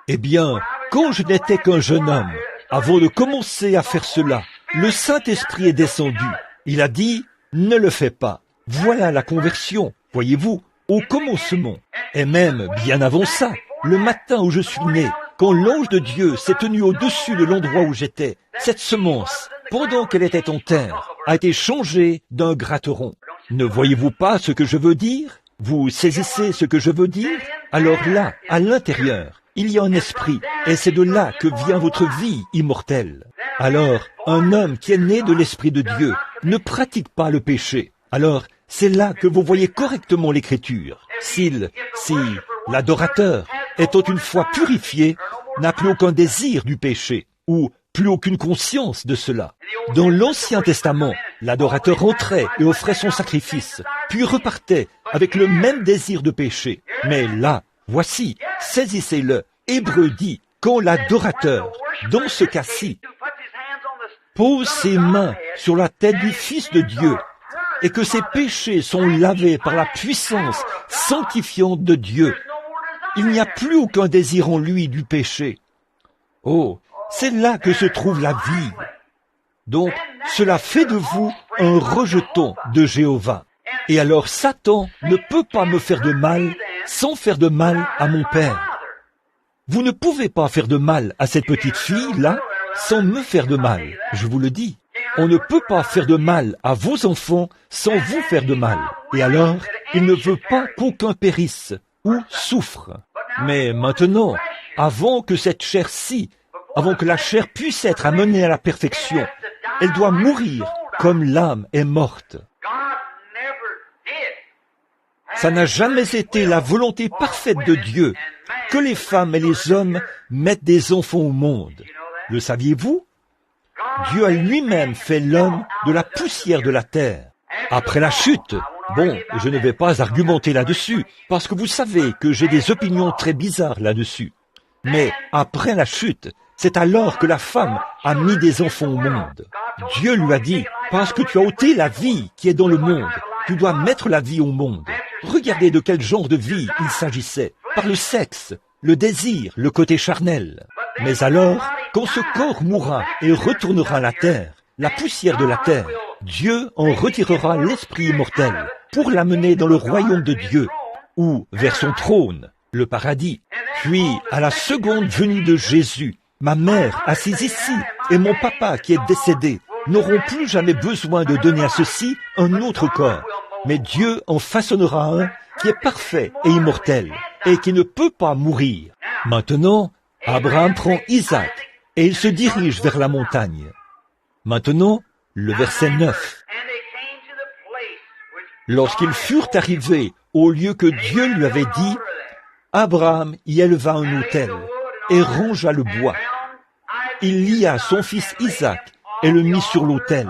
Eh bien, quand je n'étais qu'un jeune homme, Avant de commencer à faire cela, le Saint-Esprit est descendu. Il a dit, ne le fais pas. Voilà la conversion, voyez-vous, au commencement. Et même bien avant ça, le matin où je suis né, quand l'ange de Dieu s'est tenu au-dessus de l'endroit où j'étais, cette semence, pendant qu'elle était en terre, a été changée d'un gratteron. Ne voyez-vous pas ce que je veux dire? Vous saisissez ce que je veux dire? Alors là, à l'intérieur, il y a un esprit, et c'est de là que vient votre vie immortelle. Alors, un homme qui est né de l'Esprit de Dieu ne pratique pas le péché. Alors, c'est là que vous voyez correctement l'Écriture. Si l'adorateur, étant une fois purifié, n'a plus aucun désir du péché, ou plus aucune conscience de cela. Dans l'Ancien Testament, l'adorateur entrait et offrait son sacrifice, puis repartait avec le même désir de péché. Mais là, voici, saisissez-le. Hébreu dit, quand l'adorateur, dans ce cas-ci, pose ses mains sur la tête du Fils de Dieu, et que ses péchés sont lavés par la puissance sanctifiante de Dieu, il n'y a plus aucun désir en lui du péché. Oh, c'est là que se trouve la vie. Donc, cela fait de vous un rejeton de Jéhovah. Et alors Satan ne peut pas me faire de mal sans faire de mal à mon Père. Vous ne pouvez pas faire de mal à cette petite fille-là sans me faire de mal, je vous le dis. On ne peut pas faire de mal à vos enfants sans vous faire de mal. Et alors, il ne veut pas qu'aucun périsse ou souffre. Mais maintenant, avant que cette chair-ci, avant que la chair puisse être amenée à la perfection, elle doit mourir comme l'âme est morte. Ça n'a jamais été la volonté parfaite de Dieu que les femmes et les hommes mettent des enfants au monde. Le saviez-vous? Dieu a lui-même fait l'homme de la poussière de la terre. Après la chute, bon, je ne vais pas argumenter là-dessus, parce que vous savez que j'ai des opinions très bizarres là-dessus. Mais après la chute, c'est alors que la femme a mis des enfants au monde. Dieu lui a dit, parce que tu as ôté la vie qui est dans le monde, tu dois mettre la vie au monde. Regardez de quel genre de vie il s'agissait. Par le sexe, le désir, le côté charnel. Mais alors, quand ce corps mourra et retournera à la terre, la poussière de la terre, Dieu en retirera l'esprit immortel pour l'amener dans le royaume de Dieu, ou vers son trône, le paradis. Puis, à la seconde venue de Jésus, ma mère assise ici et mon papa qui est décédé n'auront plus jamais besoin de donner à ceci un autre corps. Mais Dieu en façonnera un qui est parfait et immortel et qui ne peut pas mourir. Maintenant, Abraham prend Isaac et il se dirige vers la montagne. Maintenant, le verset 9. Lorsqu'ils furent arrivés au lieu que Dieu lui avait dit, Abraham y éleva un autel et rangea le bois. Il lia son fils Isaac et le mit sur l'autel,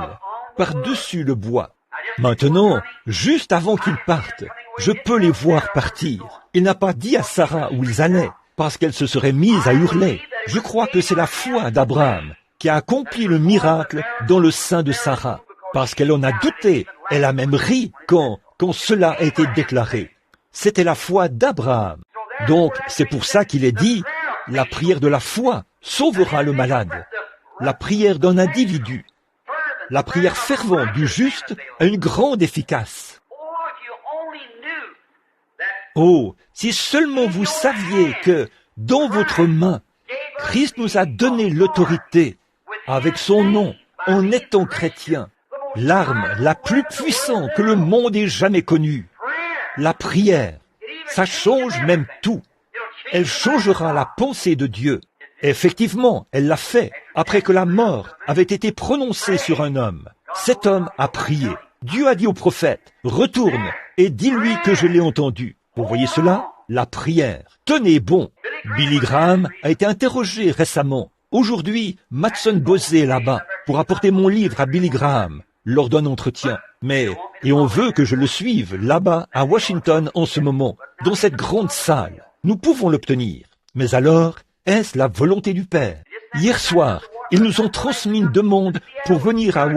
par-dessus le bois. Maintenant, juste avant qu'ils partent, je peux les voir partir. Il n'a pas dit à Sarah où ils allaient, parce qu'elle se serait mise à hurler. Je crois que c'est la foi d'Abraham qui a accompli le miracle dans le sein de Sarah, parce qu'elle en a douté. Elle a même ri quand cela a été déclaré. C'était la foi d'Abraham. Donc, c'est pour ça qu'il est dit, la prière de la foi sauvera le malade. La prière d'un individu, la prière fervente du juste a une grande efficace. Oh, si seulement vous saviez que, dans votre main, Christ nous a donné l'autorité, avec son nom, en étant chrétien, l'arme la plus puissante que le monde ait jamais connue. La prière, ça change même tout. Elle changera la pensée de Dieu. Effectivement, elle l'a fait, après que la mort avait été prononcée sur un homme. Cet homme a prié. Dieu a dit au prophète, « Retourne et dis-lui que je l'ai entendu. » Vous voyez cela? La prière. Tenez bon. Billy Graham a été interrogé récemment. Aujourd'hui, Matson Bosé est là-bas pour apporter mon livre à Billy Graham lors d'un entretien. Et on veut que je le suive là-bas à Washington en ce moment, dans cette grande salle. Nous pouvons l'obtenir. Mais alors, est-ce la volonté du Père? Hier soir, ils nous ont transmis une demande pour venir à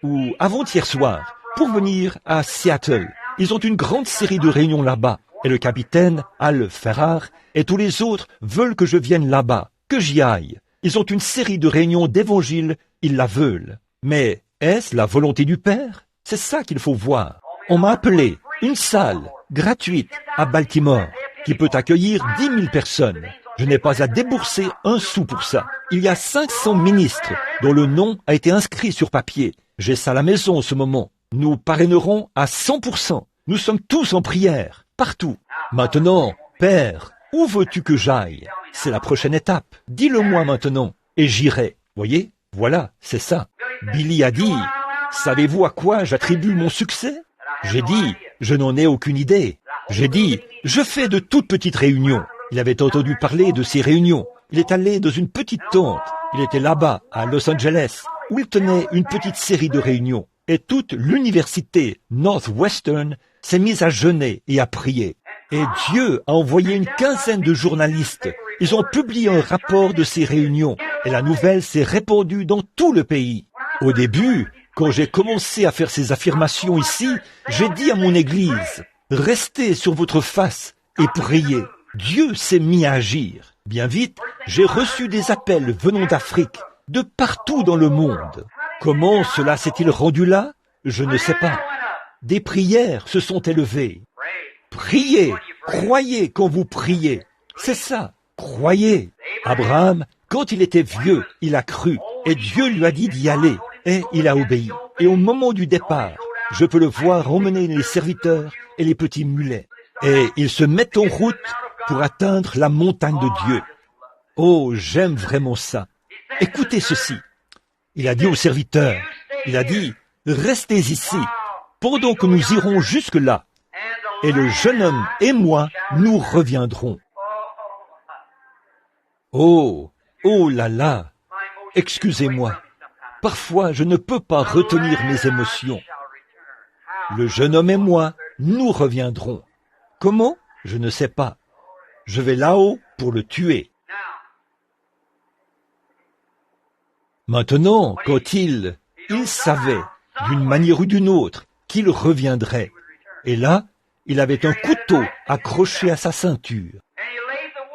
ou avant-hier soir, pour venir à Seattle. Ils ont une grande série de réunions là-bas. Et le capitaine, Al Ferrar, et tous les autres veulent que je vienne là-bas, que j'y aille. Ils ont une série de réunions d'évangile, ils la veulent. Mais est-ce la volonté du Père? C'est ça qu'il faut voir. On m'a appelé une salle gratuite à Baltimore qui peut accueillir 10 000 personnes. Je n'ai pas à débourser un sou pour ça. Il y a 500 ministres dont le nom a été inscrit sur papier. J'ai ça à la maison en ce moment. Nous parrainerons à 100%. Nous sommes tous en prière, partout. Maintenant, Père, où veux-tu que j'aille? C'est la prochaine étape. Dis-le-moi maintenant, et j'irai. Voyez? Voilà, c'est ça. Billy a dit, savez-vous à quoi j'attribue mon succès? J'ai dit, je n'en ai aucune idée. J'ai dit, je fais de toutes petites réunions. Il avait entendu parler de ces réunions. Il est allé dans une petite tente. Il était là-bas, à Los Angeles, où il tenait une petite série de réunions. Et toute l'université Northwestern s'est mise à jeûner et à prier. Et Dieu a envoyé une quinzaine de journalistes. Ils ont publié un rapport de ces réunions. Et la nouvelle s'est répandue dans tout le pays. Au début, quand j'ai commencé à faire ces affirmations ici, j'ai dit à mon église, restez sur votre face et priez. Dieu s'est mis à agir. Bien vite, j'ai reçu des appels venant d'Afrique, de partout dans le monde. Comment cela s'est-il rendu là? Je ne sais pas. Des prières se sont élevées. Priez, croyez quand vous priez. C'est ça, croyez. Abraham, quand il était vieux, il a cru, et Dieu lui a dit d'y aller, et il a obéi. Et au moment du départ, je peux le voir emmener les serviteurs et les petits mulets. Et ils se mettent en route pour atteindre la montagne de Dieu. Oh, j'aime vraiment ça. Écoutez ceci. Il a dit aux serviteurs, il a dit, restez ici, pendant que nous irons jusque-là, et le jeune homme et moi, nous reviendrons. Oh, oh là là, excusez-moi, parfois je ne peux pas retenir mes émotions. Le jeune homme et moi, nous reviendrons. Comment? Je ne sais pas. Je vais là-haut pour le tuer. Maintenant, quand il savait, d'une manière ou d'une autre, qu'il reviendrait. Et là, il avait un couteau accroché à sa ceinture.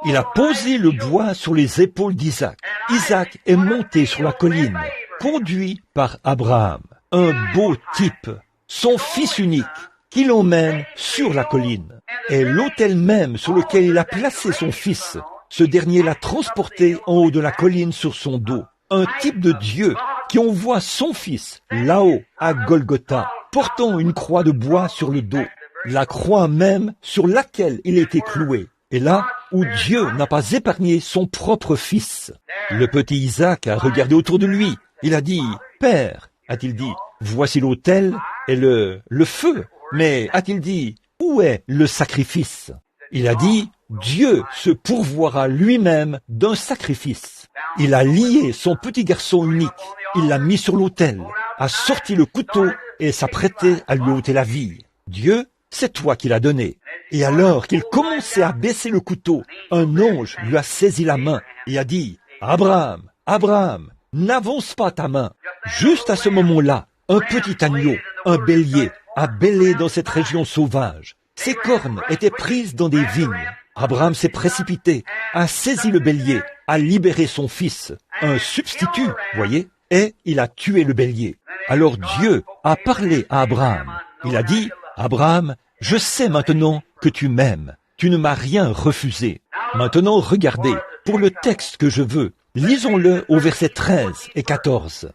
Il a posé le bois sur les épaules d'Isaac. Isaac est monté sur la colline, conduit par Abraham, un beau type, son fils unique, qui l'emmène sur la colline. Et l'autel même sur lequel il a placé son fils, ce dernier l'a transporté en haut de la colline sur son dos. Un type de Dieu qui envoie son fils là-haut à Golgotha, portant une croix de bois sur le dos, la croix même sur laquelle il était cloué. Et là où Dieu n'a pas épargné son propre fils. Le petit Isaac a regardé autour de lui. Il a dit, « Père, a-t-il dit, voici l'autel et le feu. » Mais a-t-il dit, « Où est le sacrifice ?» Il a dit, « Dieu se pourvoira lui-même d'un sacrifice. » Il a lié son petit garçon unique, il l'a mis sur l'autel, a sorti le couteau et s'apprêtait à lui ôter la vie. Dieu, c'est toi qui l'as donné. Et alors qu'il commençait à baisser le couteau, un ange lui a saisi la main et a dit, « Abraham, Abraham, n'avance pas ta main. » Juste à ce moment-là, un petit agneau, un bélier, a bêlé dans cette région sauvage. Ses cornes étaient prises dans des vignes. Abraham s'est précipité, a saisi le bélier, a libéré son fils, un substitut, voyez, et il a tué le bélier. Alors Dieu a parlé à Abraham. Il a dit, « Abraham, je sais maintenant que tu m'aimes. Tu ne m'as rien refusé. » Maintenant, regardez, pour le texte que je veux, lisons-le au verset 13 et 14.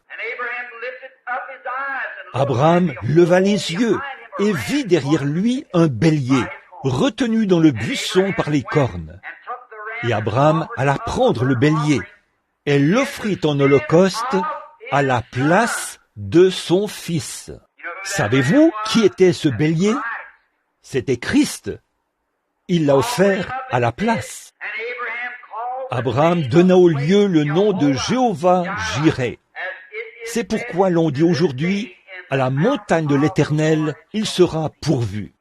Abraham leva les yeux et vit derrière lui un bélier, retenu dans le buisson par les cornes. Et Abraham alla prendre le bélier et l'offrit en holocauste à la place de son fils. Savez-vous qui était ce bélier? C'était Christ. Il l'a offert à la place. Abraham donna au lieu le nom de Jéhovah-Jireh. C'est pourquoi l'on dit aujourd'hui, à la montagne de l'Éternel, il sera pourvu.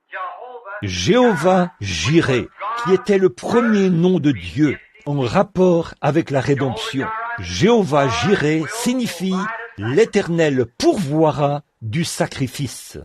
Jéhovah-Jireh, qui était le premier nom de Dieu en rapport avec la rédemption. Jéhovah-Jireh signifie « l'Éternel pourvoira du sacrifice ».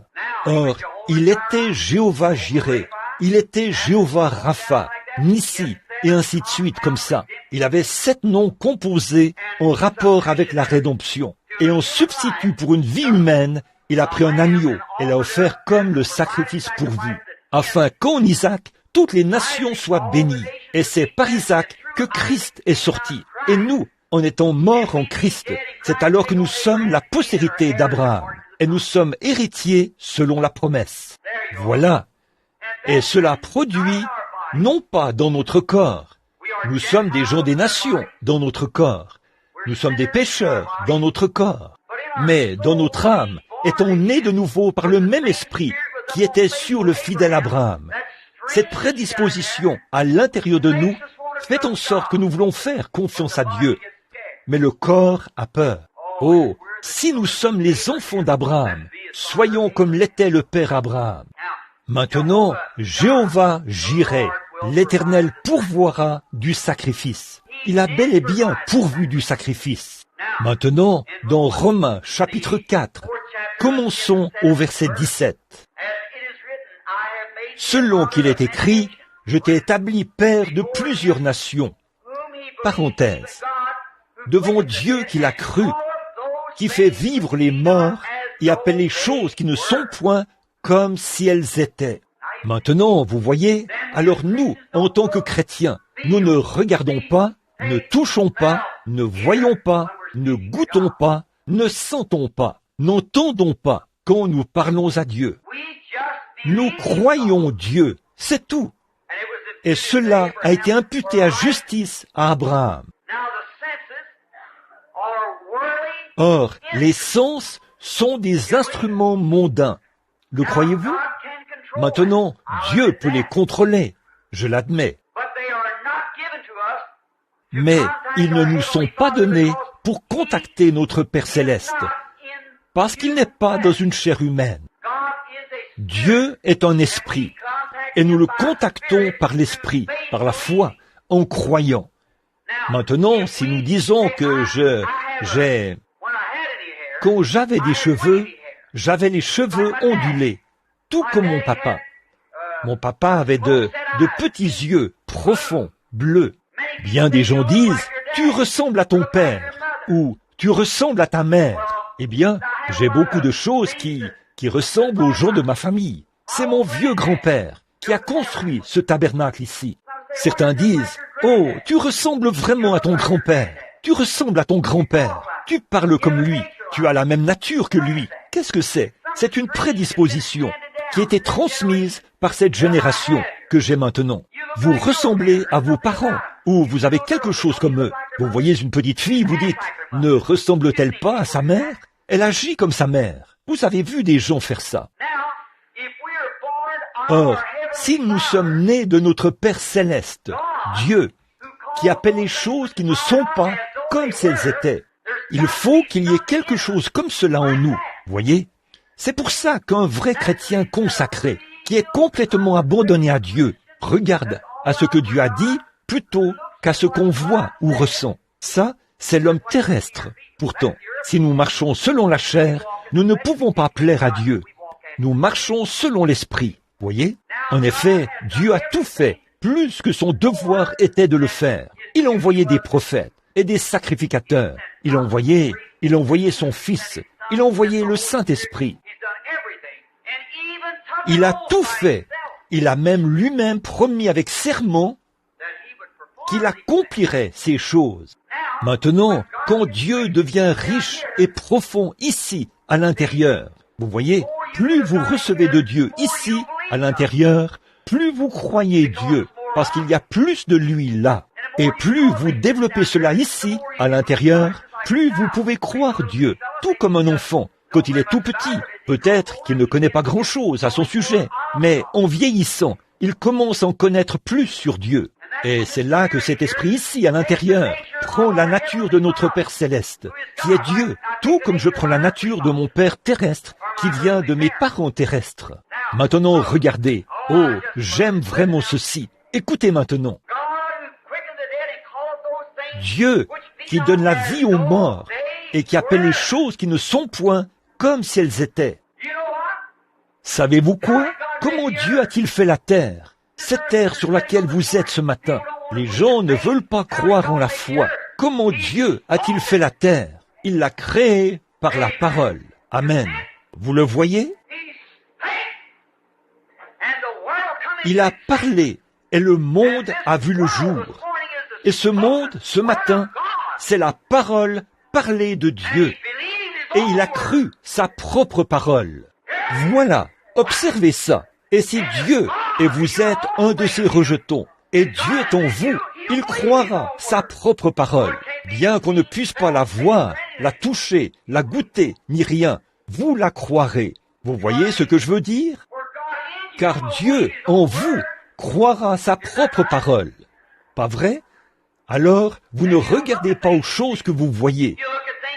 Or, il était Jéhovah-Jireh, il était Jéhovah-Rapha, Nissi, et ainsi de suite comme ça. Il avait 7 noms composés en rapport avec la rédemption. Et en substitut pour une vie humaine, il a pris un agneau et l'a offert comme le sacrifice pourvu, afin qu'en Isaac, toutes les nations soient bénies. Et c'est par Isaac que Christ est sorti. Et nous, en étant morts en Christ, c'est alors que nous sommes la postérité d'Abraham. Et nous sommes héritiers selon la promesse. Voilà. Et cela produit, non pas dans notre corps. Nous sommes des gens des nations dans notre corps. Nous sommes des pécheurs dans notre corps. Mais dans notre âme, étant nés de nouveau par le même esprit qui était sur le fidèle Abraham. Cette prédisposition à l'intérieur de nous fait en sorte que nous voulons faire confiance à Dieu. Mais le corps a peur. Oh, si nous sommes les enfants d'Abraham, soyons comme l'était le père Abraham. Maintenant, Jéhovah Jireh, l'Éternel pourvoira du sacrifice. Il a bel et bien pourvu du sacrifice. Maintenant, dans Romains chapitre 4, commençons au verset 17. Selon qu'il est écrit, je t'ai établi père de plusieurs nations. Parenthèse. Devant Dieu qui l'a cru, qui fait vivre les morts et appelle les choses qui ne sont point comme si elles étaient. Maintenant, vous voyez, alors nous, en tant que chrétiens, nous ne regardons pas, ne touchons pas, ne voyons pas, ne goûtons pas, ne sentons pas, n'entendons pas quand nous parlons à Dieu. Nous croyons Dieu, c'est tout. Et cela a été imputé à justice à Abraham. Or, les sens sont des instruments mondains. Le croyez-vous? Maintenant, Dieu peut les contrôler, je l'admets. Mais ils ne nous sont pas donnés pour contacter notre Père Céleste, parce qu'il n'est pas dans une chair humaine. Dieu est un esprit, et nous le contactons par l'esprit, par la foi, en croyant. Maintenant, si nous disons que quand j'avais des cheveux, j'avais les cheveux ondulés, tout comme mon papa. Mon papa avait de petits yeux profonds, bleus. Bien des gens disent, tu ressembles à ton père, ou tu ressembles à ta mère. Eh bien, j'ai beaucoup de choses qui ressemblent aux gens de ma famille. C'est mon vieux grand-père qui a construit ce tabernacle ici. Certains disent, oh, tu ressembles vraiment à ton grand-père. Tu ressembles à ton grand-père. Tu parles comme lui. Tu as la même nature que lui. Qu'est-ce que c'est? C'est une prédisposition qui a été transmise par cette génération que j'ai maintenant. Vous ressemblez à vos parents, ou vous avez quelque chose comme eux. Vous voyez une petite fille, vous dites, ne ressemble-t-elle pas à sa mère? Elle agit comme sa mère. Vous avez vu des gens faire ça. Or, si nous sommes nés de notre Père Céleste, Dieu, qui appelle les choses qui ne sont pas comme si elles étaient, il faut qu'il y ait quelque chose comme cela en nous, voyez? C'est pour ça qu'un vrai chrétien consacré, qui est complètement abandonné à Dieu, regarde à ce que Dieu a dit plutôt qu'à ce qu'on voit ou ressent. Ça, c'est l'homme terrestre. Pourtant, si nous marchons selon la chair, nous ne pouvons pas plaire à Dieu. Nous marchons selon l'esprit, voyez? En effet, Dieu a tout fait, plus que son devoir était de le faire. Il a envoyé des prophètes et des sacrificateurs. Il a envoyé son Fils. Il a envoyé le Saint-Esprit. Il a tout fait. Il a même lui-même promis avec serment qu'il accomplirait ces choses. Maintenant, quand Dieu devient riche et profond ici, à l'intérieur, vous voyez, plus vous recevez de Dieu ici, à l'intérieur, plus vous croyez Dieu, parce qu'il y a plus de lui là. Et plus vous développez cela ici, à l'intérieur, plus vous pouvez croire Dieu, tout comme un enfant, quand il est tout petit. Peut-être qu'il ne connaît pas grand-chose à son sujet, mais en vieillissant, il commence à en connaître plus sur Dieu. Et c'est là que cet esprit ici, à l'intérieur, prend la nature de notre Père Céleste, qui est Dieu, tout comme je prends la nature de mon Père terrestre, qui vient de mes parents terrestres. Maintenant, regardez. Oh, j'aime vraiment ceci. Écoutez maintenant. Dieu qui donne la vie aux morts et qui appelle les choses qui ne sont point comme si elles étaient. Savez-vous quoi? Comment Dieu a-t-il fait la terre? Cette terre sur laquelle vous êtes ce matin. Les gens ne veulent pas croire en la foi. Comment Dieu a-t-il fait la terre? Il l'a créée par la parole. Amen. Vous le voyez? Il a parlé et le monde a vu le jour. Et ce monde, ce matin, c'est la parole parlée de Dieu. Et il a cru sa propre parole. Voilà, observez ça. Et si Dieu, et vous êtes un de ses rejetons, et Dieu est en vous, il croira sa propre parole. Bien qu'on ne puisse pas la voir, la toucher, la goûter, ni rien, vous la croirez. Vous voyez ce que je veux dire? Car Dieu, en vous, croira sa propre parole. Pas vrai? Alors, vous ne regardez pas aux choses que vous voyez.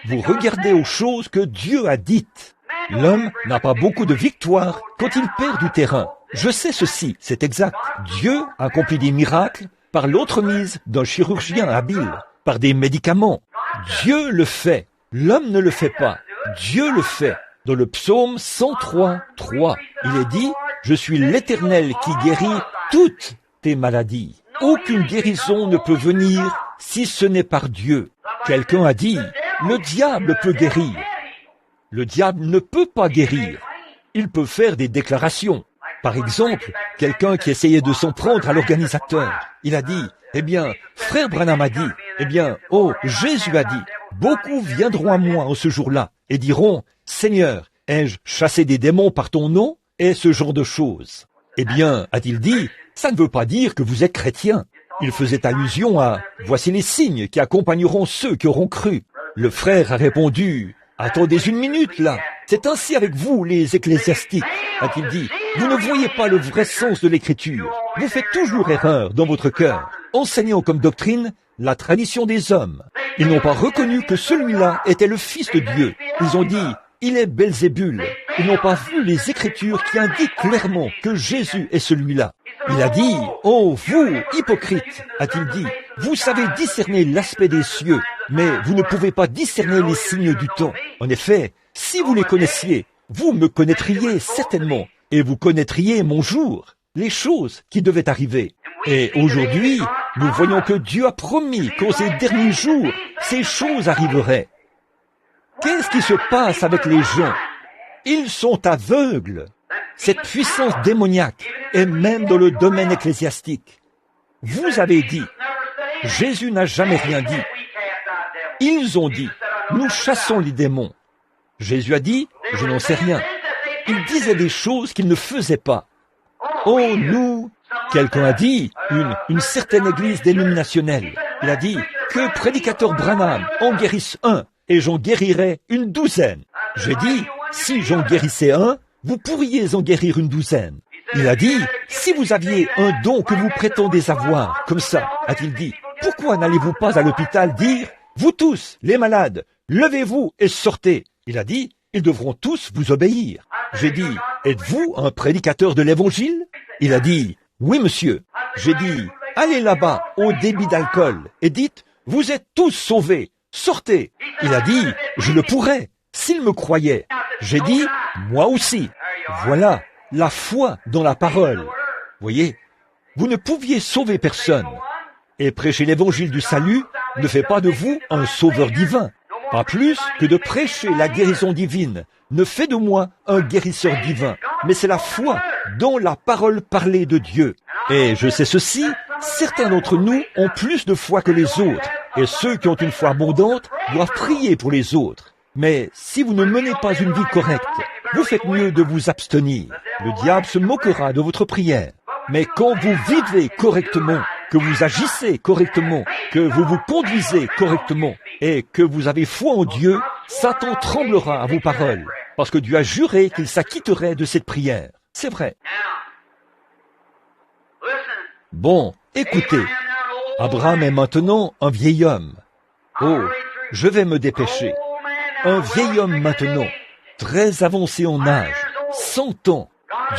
Vous regardez aux choses que Dieu a dites. L'homme n'a pas beaucoup de victoires quand il perd du terrain. Je sais ceci, c'est exact. Dieu accomplit des miracles par l'entremise d'un chirurgien habile, par des médicaments. Dieu le fait. L'homme ne le fait pas. Dieu le fait. Dans le psaume 103, 3, il est dit « Je suis l'Éternel qui guérit toutes tes maladies. Aucune guérison ne peut venir si ce n'est par Dieu. » Quelqu'un a dit « Le diable peut guérir. » Le diable ne peut pas guérir. Il peut faire des déclarations. Par exemple, quelqu'un qui essayait de s'en prendre à l'organisateur, il a dit « Eh bien, frère Branham a dit, eh bien, oh, Jésus a dit, beaucoup viendront à moi en ce jour-là et diront « Seigneur, ai-je chassé des démons par ton nom ?» et ce genre de choses. Eh bien, a-t-il dit, ça ne veut pas dire que vous êtes chrétien. Il faisait allusion à « Voici les signes qui accompagneront ceux qui auront cru. » Le frère a répondu « Attendez une minute là, c'est ainsi avec vous les ecclésiastiques. » A-t-il dit « Vous ne voyez pas le vrai sens de l'écriture. Vous faites toujours erreur dans votre cœur, enseignant comme doctrine la tradition des hommes. » Ils n'ont pas reconnu que celui-là était le Fils de Dieu. Ils ont dit « Il est Belzébul. » Ils n'ont pas vu les Écritures qui indiquent clairement que Jésus est celui-là. Il a dit « Oh, vous, hypocrites, a-t-il dit, vous savez discerner l'aspect des cieux, mais vous ne pouvez pas discerner les signes du temps. En effet, si vous les connaissiez, vous me connaîtriez certainement, et vous connaîtriez mon jour, les choses qui devaient arriver. Et aujourd'hui, nous voyons que Dieu a promis qu'en ces derniers jours, ces choses arriveraient. Qu'est-ce qui se passe avec les gens? Ils sont aveugles. Cette puissance démoniaque est même dans le domaine ecclésiastique. Vous avez dit, Jésus n'a jamais rien dit. Ils ont dit, nous chassons les démons. Jésus a dit, je n'en sais rien. Ils disaient des choses qu'ils ne faisaient pas. Oh, nous, quelqu'un a dit, une certaine église dénominationnelle. Il a dit, que prédicateur Branham en guérisse un, et j'en guérirais une douzaine. J'ai dit, si j'en guérissais un, vous pourriez en guérir une douzaine. Il a dit, si vous aviez un don que vous prétendez avoir, comme ça, a-t-il dit, pourquoi n'allez-vous pas à l'hôpital dire, vous tous, les malades, levez-vous et sortez. Il a dit, ils devront tous vous obéir. J'ai dit, êtes-vous un prédicateur de l'évangile? Il a dit, oui monsieur. J'ai dit, allez là-bas au débit d'alcool et dites, vous êtes tous sauvés, sortez. Il a dit, je le pourrais, s'il me croyait. J'ai dit, moi aussi. Voilà la foi dans la parole. Voyez, vous ne pouviez sauver personne. Et prêcher l'évangile du salut ne fait pas de vous un sauveur divin. Pas plus que de prêcher la guérison divine ne fait de moi un guérisseur divin. Mais c'est la foi dans la parole parlée de Dieu. Et je sais ceci, certains d'entre nous ont plus de foi que les autres. Et ceux qui ont une foi abondante doivent prier pour les autres. Mais si vous ne menez pas une vie correcte, vous faites mieux de vous abstenir. Le diable se moquera de votre prière. Mais quand vous vivez correctement, que vous agissez correctement, que vous vous conduisez correctement et que vous avez foi en Dieu, Satan tremblera à vos paroles, parce que Dieu a juré qu'il s'acquitterait de cette prière. C'est vrai. Bon, écoutez, Abraham est maintenant un vieil homme. Oh, je vais me dépêcher. Un vieil homme maintenant, très avancé en âge, 100 ans.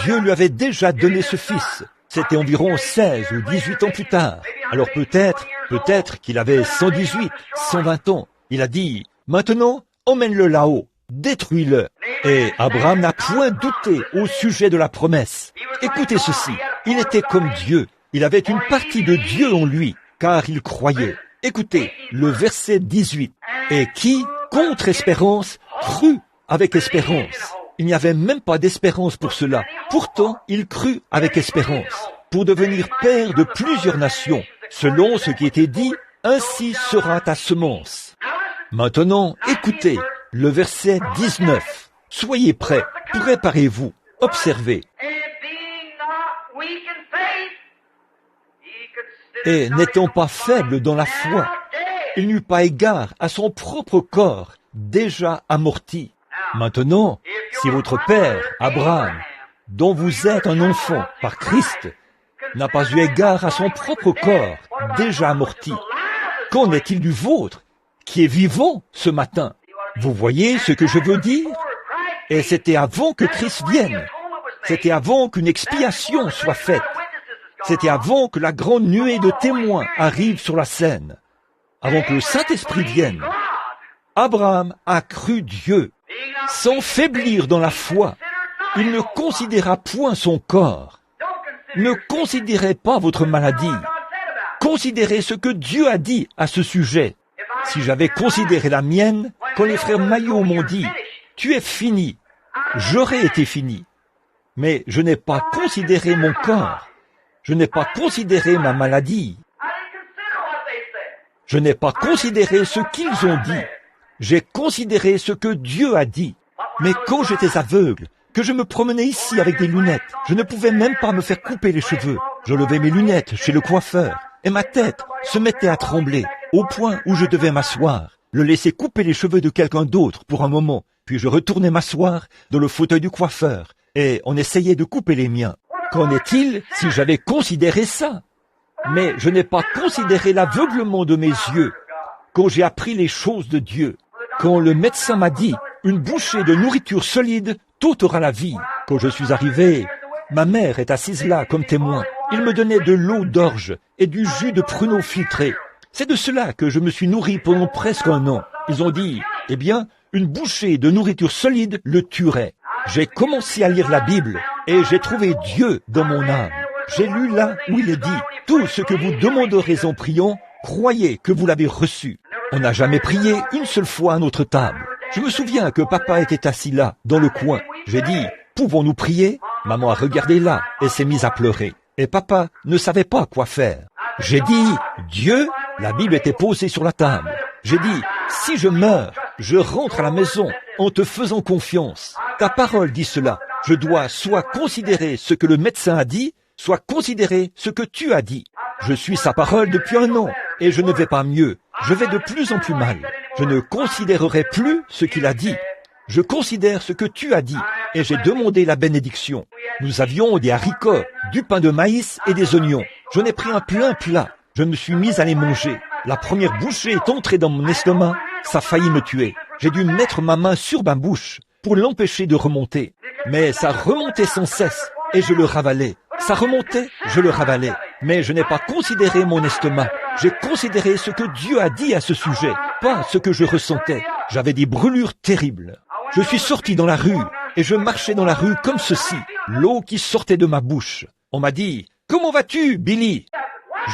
Dieu lui avait déjà donné ce fils. C'était environ 16 ou 18 ans plus tard. Alors peut-être qu'il avait 118, 120 ans. Il a dit, maintenant, emmène-le là-haut, détruis-le. Et Abraham n'a point douté au sujet de la promesse. Écoutez ceci, il était comme Dieu. Il avait une partie de Dieu en lui. car il croyait. Écoutez, le verset 18. Et qui, contre espérance, crut avec espérance. Il n'y avait même pas d'espérance pour cela. Pourtant, il crut avec espérance, pour devenir père de plusieurs nations, selon ce qui était dit, ainsi sera ta semence. Maintenant, écoutez, le verset 19. Soyez prêts, préparez-vous, observez. Et n'étant pas faible dans la foi, il n'eut pas égard à son propre corps, déjà amorti. Maintenant, si votre père, Abraham, dont vous êtes un enfant par Christ, n'a pas eu égard à son propre corps, déjà amorti, qu'en est-il du vôtre, qui est vivant ce matin? Vous voyez ce que je veux dire? Et c'était avant que Christ vienne. C'était avant qu'une expiation soit faite. C'était avant que la grande nuée de témoins arrive sur la scène. Avant que le Saint-Esprit vienne. Abraham a cru Dieu. Sans faiblir dans la foi, il ne considéra point son corps. Ne considérez pas votre maladie. Considérez ce que Dieu a dit à ce sujet. Si j'avais considéré la mienne, quand les frères Maillot m'ont dit « Tu es fini », j'aurais été fini. Mais je n'ai pas considéré mon corps. Je n'ai pas considéré ma maladie. Je n'ai pas considéré ce qu'ils ont dit. J'ai considéré ce que Dieu a dit. Mais quand j'étais aveugle, que je me promenais ici avec des lunettes, je ne pouvais même pas me faire couper les cheveux. Je levais mes lunettes chez le coiffeur et ma tête se mettait à trembler au point où je devais m'asseoir, le laisser couper les cheveux de quelqu'un d'autre pour un moment, puis je retournais m'asseoir dans le fauteuil du coiffeur et on essayait de couper les miens. Qu'en est-il si j'avais considéré ça? Mais je n'ai pas considéré l'aveuglement de mes yeux quand j'ai appris les choses de Dieu. Quand le médecin m'a dit « Une bouchée de nourriture solide t'ôtera la vie ». Quand je suis arrivé, ma mère est assise là comme témoin. Il me donnait de l'eau d'orge et du jus de pruneau filtré. C'est de cela que je me suis nourri pendant presque un an. Ils ont dit « Eh bien, une bouchée de nourriture solide le tuerait ». J'ai commencé à lire la Bible et j'ai trouvé Dieu dans mon âme. J'ai lu là où il est dit « Tout ce que vous demanderez en priant, croyez que vous l'avez reçu ». On n'a jamais prié une seule fois à notre table. Je me souviens que papa était assis là, dans le coin. J'ai dit « Pouvons-nous prier ?» Maman a regardé là et s'est mise à pleurer. Et papa ne savait pas quoi faire. J'ai dit « Dieu ?» La Bible était posée sur la table. J'ai dit « Si je meurs, je rentre à la maison en te faisant confiance. Ta parole dit cela. Je dois soit considérer ce que le médecin a dit, soit considérer ce que tu as dit. Je suis sa parole depuis un an et je ne vais pas mieux. Je vais de plus en plus mal. Je ne considérerai plus ce qu'il a dit. Je considère ce que tu as dit et j'ai demandé la bénédiction. Nous avions des haricots, du pain de maïs et des oignons. J'en ai pris un plein plat. Je me suis mis à les manger. La première bouchée est entrée dans mon estomac. Ça a failli me tuer. J'ai dû mettre ma main sur ma bouche pour l'empêcher de remonter. Mais ça remontait sans cesse et je le ravalais. Ça remontait, je le ravalais. Mais je n'ai pas considéré mon estomac. J'ai considéré ce que Dieu a dit à ce sujet, pas ce que je ressentais. J'avais des brûlures terribles. Je suis sorti dans la rue et je marchais dans la rue comme ceci, l'eau qui sortait de ma bouche. On m'a dit « Comment vas-tu, Billy ?»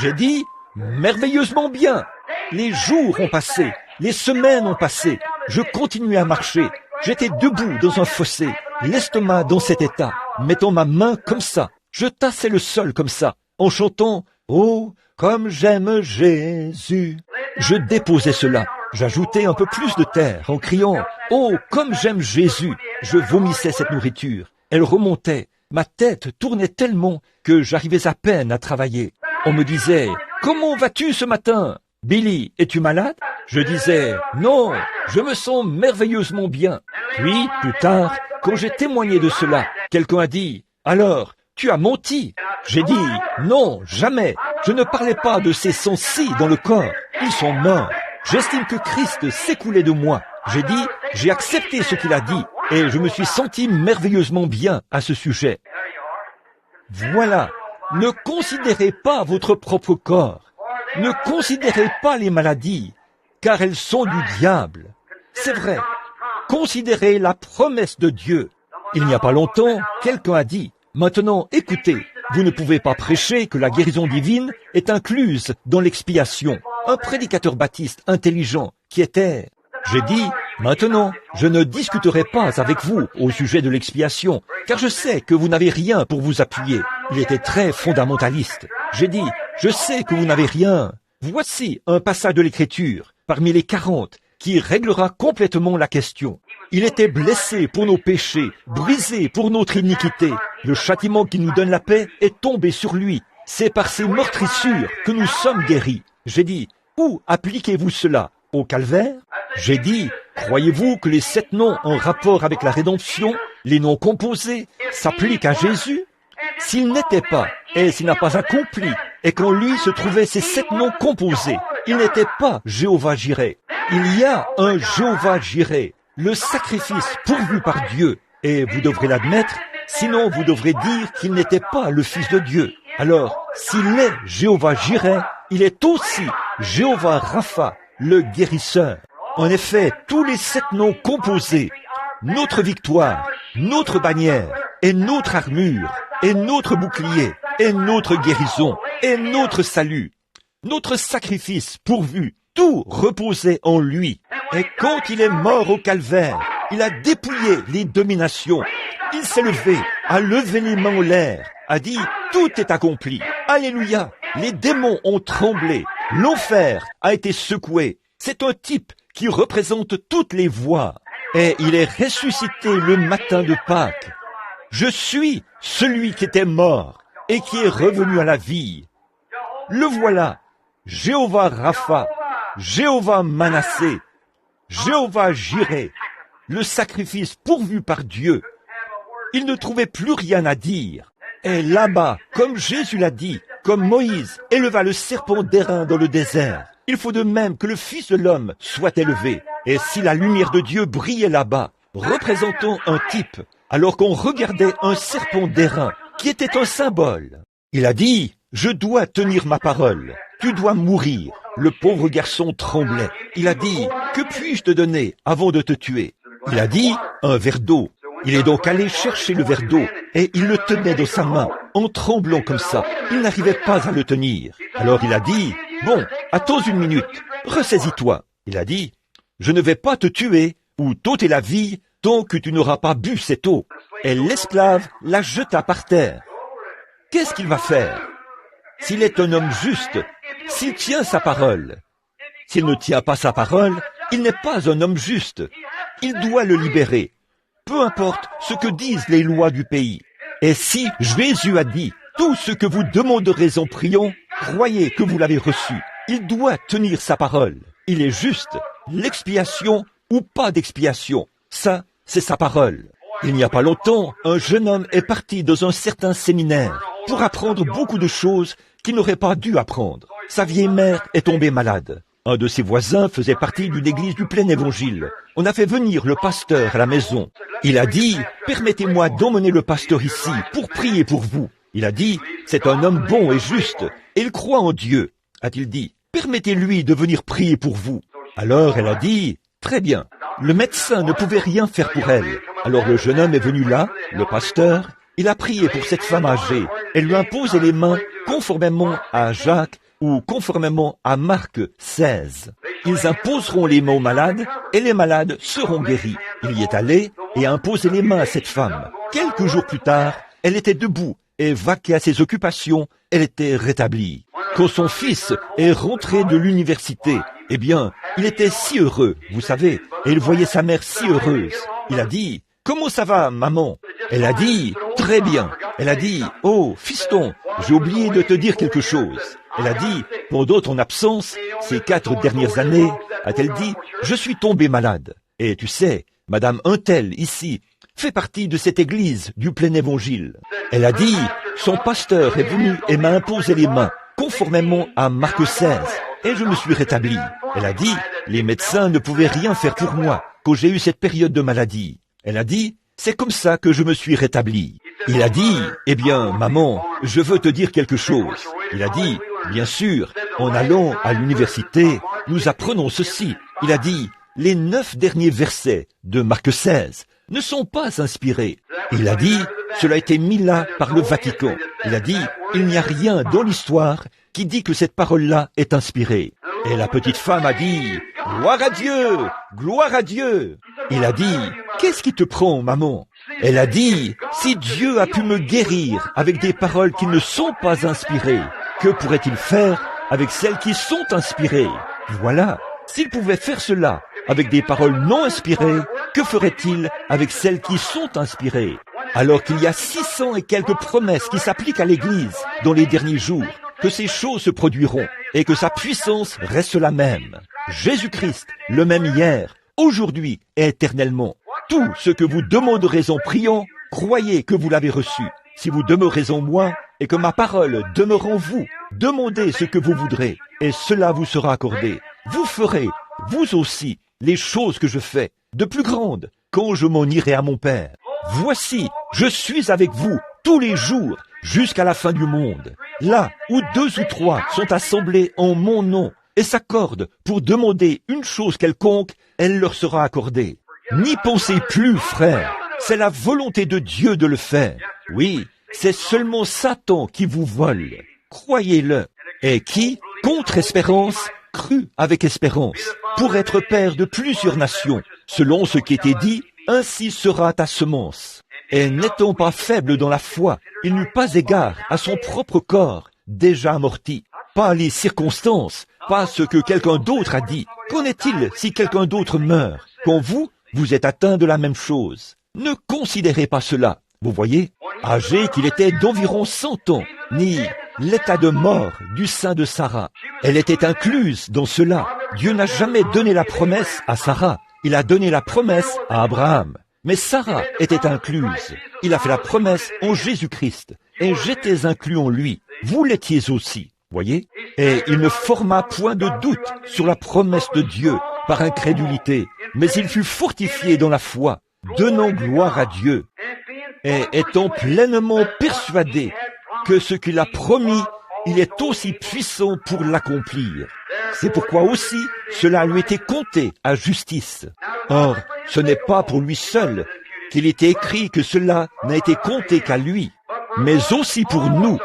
J'ai dit « Merveilleusement bien ». Les jours ont passé, les semaines ont passé. Je continuais à marcher. J'étais debout dans un fossé, l'estomac dans cet état, mettant ma main comme ça. Je tassais le sol comme ça, en chantant « Oh, comme j'aime Jésus ». Je déposais cela. J'ajoutais un peu plus de terre en criant « Oh, comme j'aime Jésus ». Je vomissais cette nourriture. Elle remontait. Ma tête tournait tellement que j'arrivais à peine à travailler. On me disait « Comment vas-tu ce matin ? Billy, es-tu malade ?» Je disais « Non, je me sens merveilleusement bien ». Puis, plus tard, quand j'ai témoigné de cela, quelqu'un a dit « Alors, tu as menti ?» J'ai dit « Non, jamais. Je ne parlais pas de ces sangs-ci dans le corps. Ils sont morts. J'estime que Christ s'écoulait de moi. J'ai dit « J'ai accepté ce qu'il a dit et je me suis senti merveilleusement bien à ce sujet. » Voilà. Ne considérez pas votre propre corps. Ne considérez pas les maladies, car elles sont du diable. C'est vrai. Considérez la promesse de Dieu. Il n'y a pas longtemps, quelqu'un a dit, « Maintenant, écoutez, Vous ne pouvez pas prêcher que la guérison divine est incluse dans l'expiation. Un prédicateur baptiste intelligent qui était... J'ai dit, maintenant, je ne discuterai pas avec vous au sujet de l'expiation, car je sais que vous n'avez rien pour vous appuyer. Il était très fondamentaliste. J'ai dit, je sais que vous n'avez rien. Voici un passage de l'Écriture, parmi les 40, qui réglera complètement la question. Il était blessé pour nos péchés, brisé pour notre iniquité. Le châtiment qui nous donne la paix est tombé sur lui. C'est par ses meurtrissures que nous sommes guéris. J'ai dit, où appliquez-vous cela? Au calvaire? J'ai dit, croyez-vous que les 7 noms en rapport avec la rédemption, les noms composés, s'appliquent à Jésus? S'il n'était pas, et s'il n'a pas accompli, et qu'en lui se trouvaient ces 7 noms composés, il n'était pas Jéhovah Jireh. Il y a un Jéhovah Jireh, le sacrifice pourvu par Dieu, et vous devrez l'admettre, sinon vous devrez dire qu'il n'était pas le Fils de Dieu. Alors, s'il est Jéhovah Jireh, il est aussi Jéhovah Rapha, le guérisseur. En effet, tous les 7 noms composés, notre victoire, notre bannière, et notre armure, et notre bouclier, et notre guérison, et notre salut, notre sacrifice pourvu, tout reposait en lui. Et quand il est mort au calvaire, il a dépouillé les dominations. Il s'est levé, a levé les mains en l'air, a dit, tout est accompli. Alléluia! Les démons ont tremblé. L'enfer a été secoué. C'est un type qui représente toutes les voies. Et il est ressuscité le matin de Pâques. Je suis celui qui était mort et qui est revenu à la vie. Le voilà, Jéhovah Rapha, Jéhovah Manassé, Jéhovah Jireh, le sacrifice pourvu par Dieu. Il ne trouvait plus rien à dire. Et là-bas, comme Jésus l'a dit, comme Moïse éleva le serpent d'airain dans le désert, il faut de même que le Fils de l'homme soit élevé. Et si la lumière de Dieu brillait là-bas, représentant un type, alors qu'on regardait un serpent d'airain, qui était un symbole, il a dit, je dois tenir ma parole, tu dois mourir. Le pauvre garçon tremblait. Il a dit, que puis-je te donner avant de te tuer? Il a dit, un verre d'eau. Il est donc allé chercher le verre d'eau, et il le tenait dans sa main, en tremblant comme ça. Il n'arrivait pas à le tenir. Alors il a dit, bon, attends une minute, ressaisis-toi. Il a dit, je ne vais pas te tuer, ou t'ôter la vie, tant que tu n'auras pas bu cette eau. Et l'esclave la jeta par terre. Qu'est-ce qu'il va faire? S'il est un homme juste, s'il tient sa parole, s'il ne tient pas sa parole, il n'est pas un homme juste. Il doit le libérer. Peu importe ce que disent les lois du pays. Et si Jésus a dit, tout ce que vous demanderez en priant, croyez que vous l'avez reçu. Il doit tenir sa parole. Il est juste. L'expiation ou pas d'expiation, ça, c'est sa parole. Il n'y a pas longtemps, un jeune homme est parti dans un certain séminaire pour apprendre beaucoup de choses qu'il n'aurait pas dû apprendre. Sa vieille mère est tombée malade. Un de ses voisins faisait partie d'une église du plein évangile. On a fait venir le pasteur à la maison. Il a dit, permettez-moi d'emmener le pasteur ici pour prier pour vous. Il a dit, c'est un homme bon et juste, et il croit en Dieu. A-t-il dit, permettez-lui de venir prier pour vous. Alors elle a dit, très bien. Le médecin ne pouvait rien faire pour elle. Alors le jeune homme est venu là, le pasteur, il a prié pour cette femme âgée et lui a imposé les mains conformément à Jacques ou conformément à Marc 16. Ils imposeront les mains aux malades et les malades seront guéris. Il y est allé et a imposé les mains à cette femme. Quelques jours plus tard, elle était debout et vaquait à ses occupations, elle était rétablie. Quand son fils est rentré de l'université, eh bien, il était si heureux, vous savez, et il voyait sa mère si heureuse. Il a dit, « Comment ça va, maman ?» Elle a dit, « Très bien. » Elle a dit, « Oh, fiston, j'ai oublié de te dire quelque chose. » Elle a dit, « Pendant ton absence, ces 4 dernières années, a-t-elle dit, je suis tombée malade. Et tu sais, Madame Untel, ici, fait partie de cette église du plein évangile. » Elle a dit, « Son pasteur est venu et m'a imposé les mains, conformément à Marc 16, et je me suis rétablie. » Elle a dit, « Les médecins ne pouvaient rien faire pour moi quand j'ai eu cette période de maladie. » Elle a dit, « C'est comme ça que je me suis rétablie. » Il a dit, « Eh bien, maman, je veux te dire quelque chose. » Il a dit, « Bien sûr, en allant à l'université, nous apprenons ceci. » Il a dit, « Les 9 derniers versets de Marc 16 ne sont pas inspirés. » Il a dit, « Cela a été mis là par le Vatican. Il a dit, il n'y a rien dans l'histoire qui dit que cette parole-là est inspirée. Et la petite femme a dit, gloire à Dieu, gloire à Dieu. Il a dit, qu'est-ce qui te prend, maman? Elle a dit, si Dieu a pu me guérir avec des paroles qui ne sont pas inspirées, que pourrait-il faire avec celles qui sont inspirées? Voilà, s'il pouvait faire cela avec des paroles non inspirées, que ferait-il avec celles qui sont inspirées? Alors qu'il y a 600 et quelques promesses qui s'appliquent à l'Église dans les derniers jours, que ces choses se produiront et que sa puissance reste la même. Jésus-Christ, le même hier, aujourd'hui et éternellement. Tout ce que vous demanderez en priant, croyez que vous l'avez reçu. Si vous demeurez en moi et que ma parole demeure en vous, demandez ce que vous voudrez et cela vous sera accordé. Vous ferez, vous aussi, les choses que je fais, de plus grandes, quand je m'en irai à mon Père. Voici, je suis avec vous tous les jours jusqu'à la fin du monde. Là où 2 ou 3 sont assemblés en mon nom et s'accordent pour demander une chose quelconque, elle leur sera accordée. N'y pensez plus, frères, c'est la volonté de Dieu de le faire. Oui, c'est seulement Satan qui vous vole. Croyez-le. Et qui, contre espérance, crut avec espérance, pour être père de plusieurs nations, selon ce qui était dit, ainsi sera ta semence. Et n'étant pas faible dans la foi, il n'eut pas égard à son propre corps, déjà amorti. Pas les circonstances, pas ce que quelqu'un d'autre a dit. Qu'en est-il si quelqu'un d'autre meurt, quand vous êtes atteint de la même chose? Ne considérez pas cela. Vous voyez, âgé qu'il était d'environ 100 ans, ni l'état de mort du sein de Sarah. Elle était incluse dans cela. Dieu n'a jamais donné la promesse à Sarah. Il a donné la promesse à Abraham. Mais Sarah était incluse. Il a fait la promesse en Jésus-Christ. Et j'étais inclus en lui. Vous l'étiez aussi. Voyez? Et il ne forma point de doute sur la promesse de Dieu par incrédulité. Mais il fut fortifié dans la foi, donnant gloire à Dieu. Et étant pleinement persuadé que ce qu'il a promis, il est aussi puissant pour l'accomplir. C'est pourquoi aussi cela lui était compté à justice. Or, ce n'est pas pour lui seul qu'il était écrit que cela n'a été compté qu'à lui, mais aussi pour nous,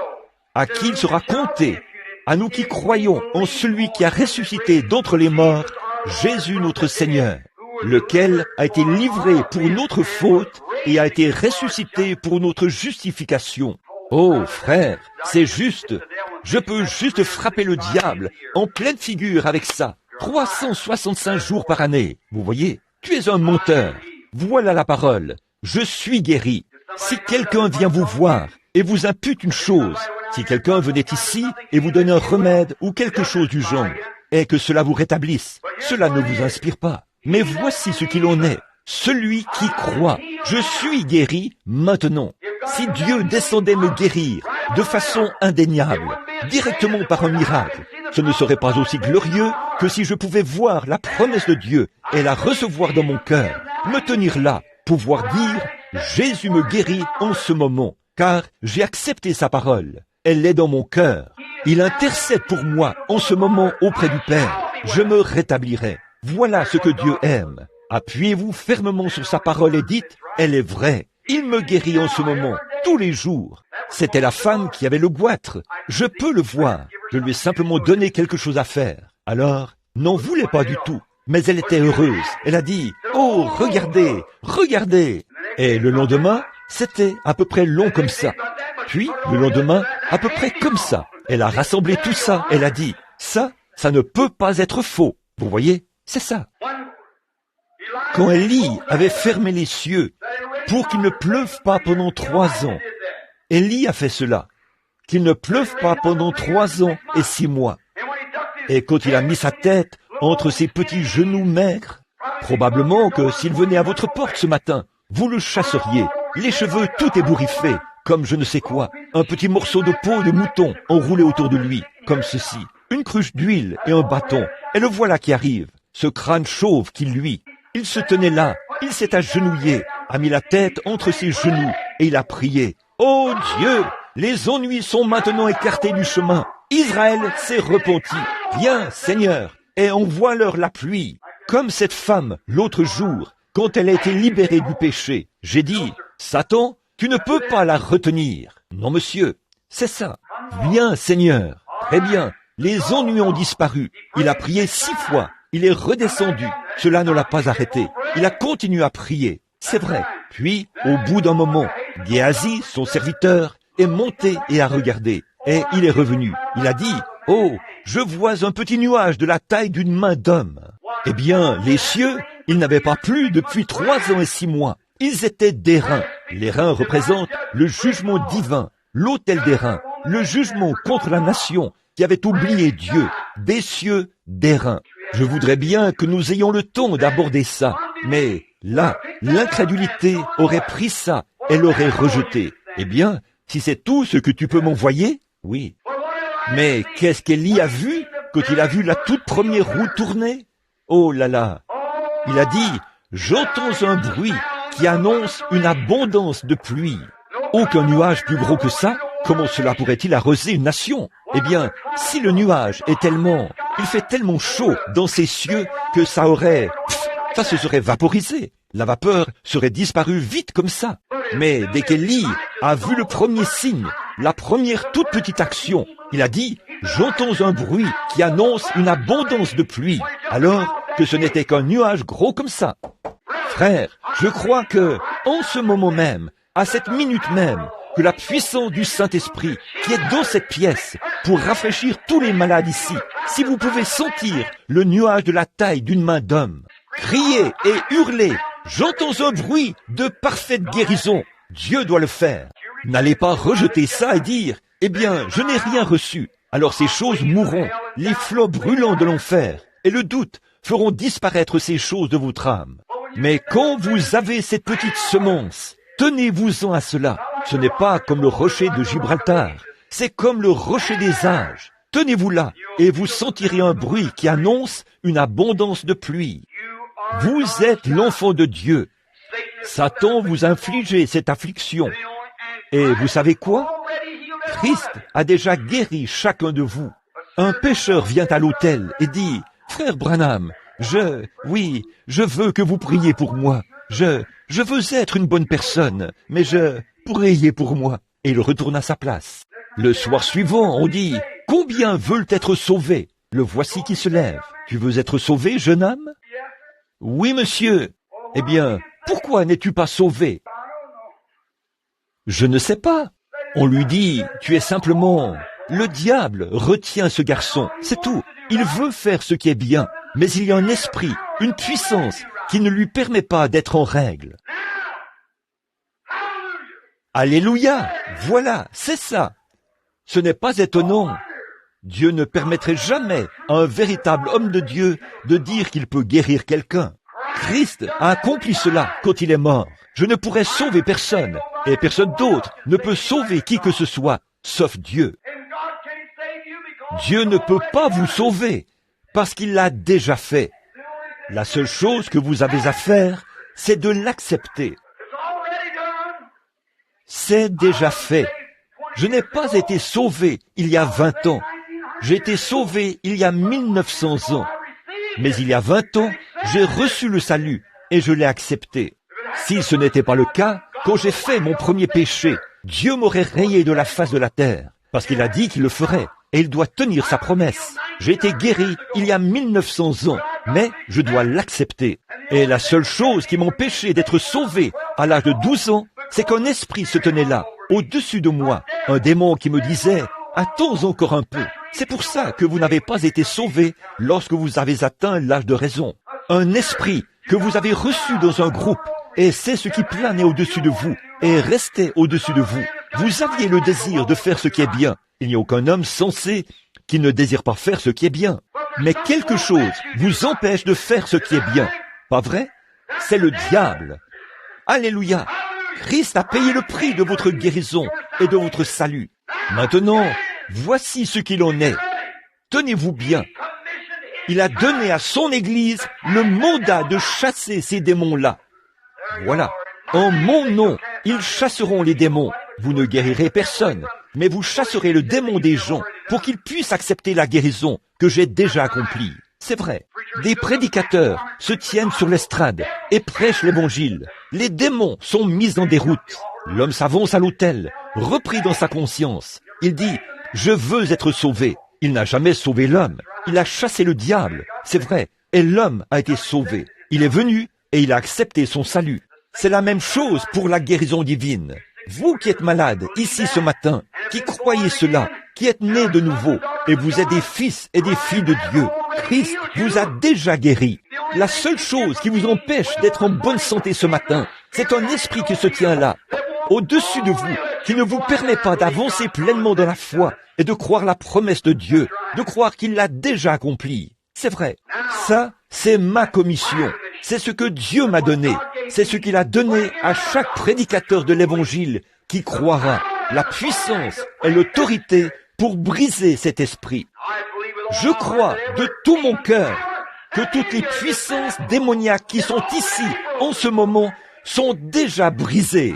à qui il sera compté, à nous qui croyons en celui qui a ressuscité d'entre les morts, Jésus notre Seigneur, lequel a été livré pour notre faute et a été ressuscité pour notre justification. Oh, frère, c'est juste. Je peux juste frapper le diable en pleine figure avec ça. 365 jours par année. Vous voyez, tu es un menteur. Voilà la parole. Je suis guéri. Si quelqu'un vient vous voir et vous impute une chose, si quelqu'un venait ici et vous donne un remède ou quelque chose du genre, et que cela vous rétablisse, cela ne vous inspire pas. Mais voici ce qu'il en est. Celui qui croit, je suis guéri maintenant. Si Dieu descendait me guérir de façon indéniable, directement par un miracle, ce ne serait pas aussi glorieux que si je pouvais voir la promesse de Dieu et la recevoir dans mon cœur, me tenir là, pouvoir dire, Jésus me guérit en ce moment, car j'ai accepté sa parole. Elle est dans mon cœur. Il intercède pour moi en ce moment auprès du Père. Je me rétablirai. Voilà ce que Dieu aime. Appuyez-vous fermement sur sa parole et dites, elle est vraie. Il me guérit en ce moment, tous les jours. C'était la femme qui avait le goitre. Je peux le voir. Je lui ai simplement donné quelque chose à faire. Alors, n'en voulait pas du tout. Mais elle était heureuse. Elle a dit, oh, regardez, regardez. Et le lendemain, c'était à peu près long comme ça. Puis, le lendemain, à peu près comme ça. Elle a rassemblé tout ça. Elle a dit, ça ne peut pas être faux. Vous voyez, c'est ça. Quand Élie avait fermé les cieux pour qu'il ne pleuve pas pendant 3 ans, Élie a fait cela, qu'il ne pleuve pas pendant 3 ans et 6 mois. Et quand il a mis sa tête entre ses petits genoux maigres, probablement que s'il venait à votre porte ce matin, vous le chasseriez, les cheveux tout ébouriffés, comme je ne sais quoi, un petit morceau de peau de mouton enroulé autour de lui, comme ceci, une cruche d'huile et un bâton, et le voilà qui arrive, ce crâne chauve qui luit. Il se tenait là, il s'est agenouillé, a mis la tête entre ses genoux, et il a prié. Oh Dieu, les ennuis sont maintenant écartés du chemin. Israël s'est repenti. Viens, Seigneur, et envoie-leur la pluie. Comme cette femme, l'autre jour, quand elle a été libérée du péché. J'ai dit, Satan, Tu ne peux pas la retenir. Non, monsieur, c'est ça. Viens, Seigneur. Très bien. Les ennuis ont disparu. Il a prié 6 fois. Il est redescendu. Cela ne l'a pas arrêté. Il a continué à prier. C'est vrai. Puis, au bout d'un moment, Géasi, son serviteur, est monté et a regardé. Et il est revenu. Il a dit, « Oh, je vois un petit nuage de la taille d'une main d'homme. » Eh bien, les cieux, ils n'avaient pas plu depuis 3 ans et 6 mois. Ils étaient des reins. Les reins représentent le jugement divin, l'autel des reins, le jugement contre la nation qui avait oublié Dieu, des cieux, des reins. Je voudrais bien que nous ayons le temps d'aborder ça, mais là, l'incrédulité aurait pris ça et l'aurait rejeté. Eh bien, si c'est tout ce que tu peux m'envoyer, oui. Mais qu'est-ce qu'Élie a vu quand il a vu la toute première roue tourner? Oh là là! Il a dit, « J'entends un bruit qui annonce une abondance de pluie. » Aucun nuage plus gros que ça, comment cela pourrait-il arroser une nation? Eh bien, si le nuage est il fait tellement chaud dans ces cieux que ça se serait vaporisé. La vapeur serait disparue vite comme ça. Mais dès qu'Élie a vu le premier signe, la première toute petite action, il a dit, « J'entends un bruit qui annonce une abondance de pluie. » Alors que ce n'était qu'un nuage gros comme ça. Frère, je crois que, en ce moment même, à cette minute même, que la puissance du Saint-Esprit qui est dans cette pièce pour rafraîchir tous les malades ici, si vous pouvez sentir le nuage de la taille d'une main d'homme, criez et hurlez, j'entends un bruit de parfaite guérison, Dieu doit le faire. N'allez pas rejeter ça et dire, eh bien, je n'ai rien reçu. Alors ces choses mourront, les flots brûlants de l'enfer et le doute feront disparaître ces choses de votre âme. Mais quand vous avez cette petite semence, tenez-vous-en à cela. Ce n'est pas comme le rocher de Gibraltar, c'est comme le rocher des âges. Tenez-vous là, et vous sentirez un bruit qui annonce une abondance de pluie. Vous êtes l'enfant de Dieu. Satan vous a infligé cette affliction. Et vous savez quoi? Christ a déjà guéri chacun de vous. Un pécheur vient à l'autel et dit, « Frère Branham, je veux que vous priez pour moi. Je veux être une bonne personne, mais priez pour moi. » Et il retourne à sa place. Le soir suivant, on dit, « Combien veulent être sauvés? » Le voici qui se lève. « Tu veux être sauvé, jeune homme? »« Oui, monsieur. »« Eh bien, pourquoi n'es-tu pas sauvé? »« Je ne sais pas. » On lui dit, « Tu es simplement... » Le diable retient ce garçon, c'est tout. Il veut faire ce qui est bien, mais il y a un esprit, une puissance qui ne lui permet pas d'être en règle. Alléluia! Voilà, c'est ça. Ce n'est pas étonnant. Dieu ne permettrait jamais à un véritable homme de Dieu de dire qu'il peut guérir quelqu'un. Christ a accompli cela quand il est mort. Je ne pourrais sauver personne, et personne d'autre ne peut sauver qui que ce soit, sauf Dieu. Dieu ne peut pas vous sauver, parce qu'il l'a déjà fait. La seule chose que vous avez à faire, c'est de l'accepter. C'est déjà fait. Je n'ai pas été sauvé il y a 20 ans. J'ai été sauvé il y a 1900 ans. Mais il y a 20 ans, j'ai reçu le salut et je l'ai accepté. Si ce n'était pas le cas, quand j'ai fait mon premier péché, Dieu m'aurait rayé de la face de la terre, parce qu'il a dit qu'il le ferait, et il doit tenir sa promesse. J'ai été guéri il y a 1900 ans, mais je dois l'accepter. Et la seule chose qui m'empêchait d'être sauvé à l'âge de 12 ans, c'est qu'un esprit se tenait là, au-dessus de moi, un démon qui me disait « Attends encore un peu ». C'est pour ça que vous n'avez pas été sauvé lorsque vous avez atteint l'âge de raison. Un esprit que vous avez reçu dans un groupe, et c'est ce qui planait au-dessus de vous, et restait au-dessus de vous. Vous aviez le désir de faire ce qui est bien. Il n'y a aucun homme sensé qui ne désire pas faire ce qui est bien. Mais quelque chose vous empêche de faire ce qui est bien. Pas vrai? C'est le diable. Alléluia! Christ a payé le prix de votre guérison et de votre salut. Maintenant, voici ce qu'il en est. Tenez-vous bien. Il a donné à son Église le mandat de chasser ces démons-là. Voilà. En mon nom, ils chasseront les démons. Vous ne guérirez personne, mais vous chasserez le démon des gens pour qu'ils puissent accepter la guérison que j'ai déjà accomplie. C'est vrai. Des prédicateurs se tiennent sur l'estrade et prêchent l'évangile. Les démons sont mis en déroute. L'homme s'avance à l'autel, repris dans sa conscience. Il dit, « Je veux être sauvé ». Il n'a jamais sauvé l'homme. Il a chassé le diable, c'est vrai, et l'homme a été sauvé. Il est venu et il a accepté son salut. C'est la même chose pour la guérison divine. Vous qui êtes malade ici ce matin, qui croyez cela, qui êtes nés de nouveau, et vous êtes des fils et des filles de Dieu, Christ vous a déjà guéri. La seule chose qui vous empêche d'être en bonne santé ce matin, c'est un esprit qui se tient là, au-dessus de vous, qui ne vous permet pas d'avancer pleinement dans la foi et de croire la promesse de Dieu, de croire qu'il l'a déjà accomplie. C'est vrai. Ça, c'est ma commission. C'est ce que Dieu m'a donné. C'est ce qu'il a donné à chaque prédicateur de l'Évangile qui croira. La puissance et l'autorité pour briser cet esprit. Je crois de tout mon cœur que toutes les puissances démoniaques qui sont ici en ce moment sont déjà brisées.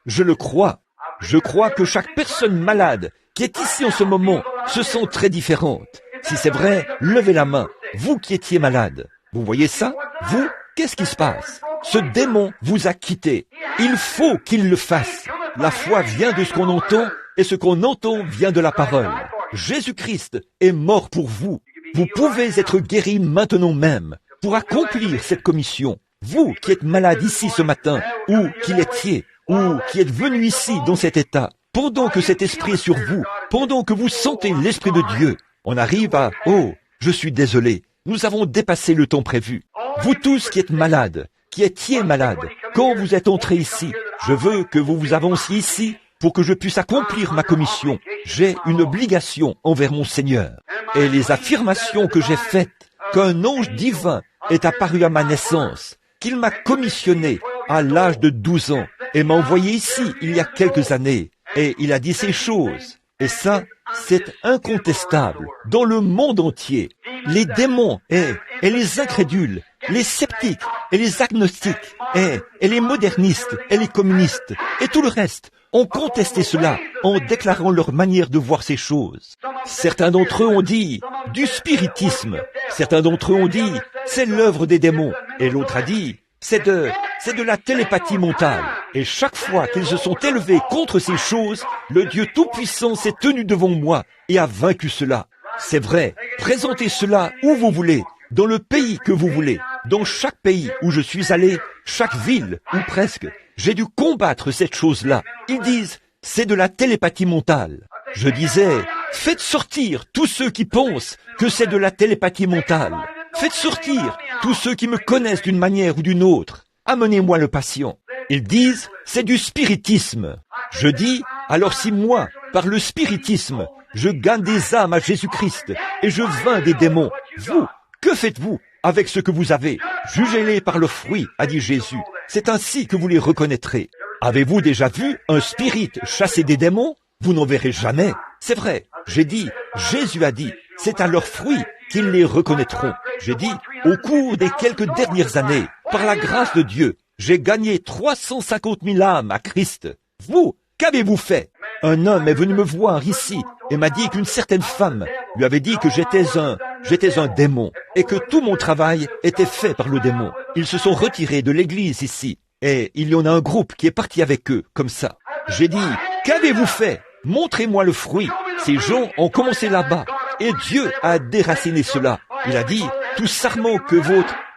Je le crois. Je crois que chaque personne malade qui est ici en ce moment se sent très différente. Si c'est vrai, levez la main, vous qui étiez malade. Vous voyez ça? Vous, qu'est-ce qui se passe? Ce démon vous a quitté. Il faut qu'il le fasse. La foi vient de ce qu'on entend, et ce qu'on entend vient de la parole. Jésus-Christ est mort pour vous. Vous pouvez être guéri maintenant même pour accomplir cette commission. Vous qui êtes malade ici ce matin, ou qui l'étiez, ou qui êtes venu ici dans cet état, pendant que cet esprit est sur vous, pendant que vous sentez l'Esprit de Dieu, on arrive à « Oh, je suis désolé, nous avons dépassé le temps prévu. » Vous tous qui êtes malades, qui étiez malades, quand vous êtes entrés ici, je veux que vous vous avanciez ici pour que je puisse accomplir ma commission. J'ai une obligation envers mon Seigneur. Et les affirmations que j'ai faites, qu'un ange divin est apparu à ma naissance, qu'il m'a commissionné à l'âge de 12 ans et m'a envoyé ici il y a quelques années. Et il a dit ces choses. Et ça, c'est incontestable. Dans le monde entier, les démons et les incrédules, les sceptiques et les agnostiques et les modernistes et les communistes et tout le reste ont contesté cela en déclarant leur manière de voir ces choses. Certains d'entre eux ont dit du spiritisme. Certains d'entre eux ont dit c'est l'œuvre des démons. Et l'autre a dit c'est de la télépathie mentale. Et chaque fois qu'ils se sont élevés contre ces choses, le Dieu Tout-Puissant s'est tenu devant moi et a vaincu cela. C'est vrai, présentez cela où vous voulez, dans le pays que vous voulez, dans chaque pays où je suis allé, chaque ville, ou presque, j'ai dû combattre cette chose-là. Ils disent, c'est de la télépathie mentale. Je disais, faites sortir tous ceux qui pensent que c'est de la télépathie mentale. Faites sortir tous ceux qui me connaissent d'une manière ou d'une autre. Amenez-moi le patient. Ils disent, c'est du spiritisme. Je dis, alors si moi, par le spiritisme, je gagne des âmes à Jésus-Christ et je vainc des démons, vous, que faites-vous avec ce que vous avez? Jugez-les par le fruit, a dit Jésus. C'est ainsi que vous les reconnaîtrez. Avez-vous déjà vu un spirit chasser des démons? Vous n'en verrez jamais. C'est vrai. J'ai dit, Jésus a dit, c'est à leurs fruits qu'ils les reconnaîtront. J'ai dit, au cours des quelques dernières années, par la grâce de Dieu, j'ai gagné 350 000 âmes à Christ. Vous, qu'avez-vous fait? Un homme est venu me voir ici et m'a dit qu'une certaine femme lui avait dit que j'étais un démon et que tout mon travail était fait par le démon. Ils se sont retirés de l'église ici et il y en a un groupe qui est parti avec eux, comme ça. J'ai dit, qu'avez-vous fait? Montrez-moi le fruit. Ces gens ont commencé là-bas et Dieu a déraciné cela. Il a dit, tout sarment que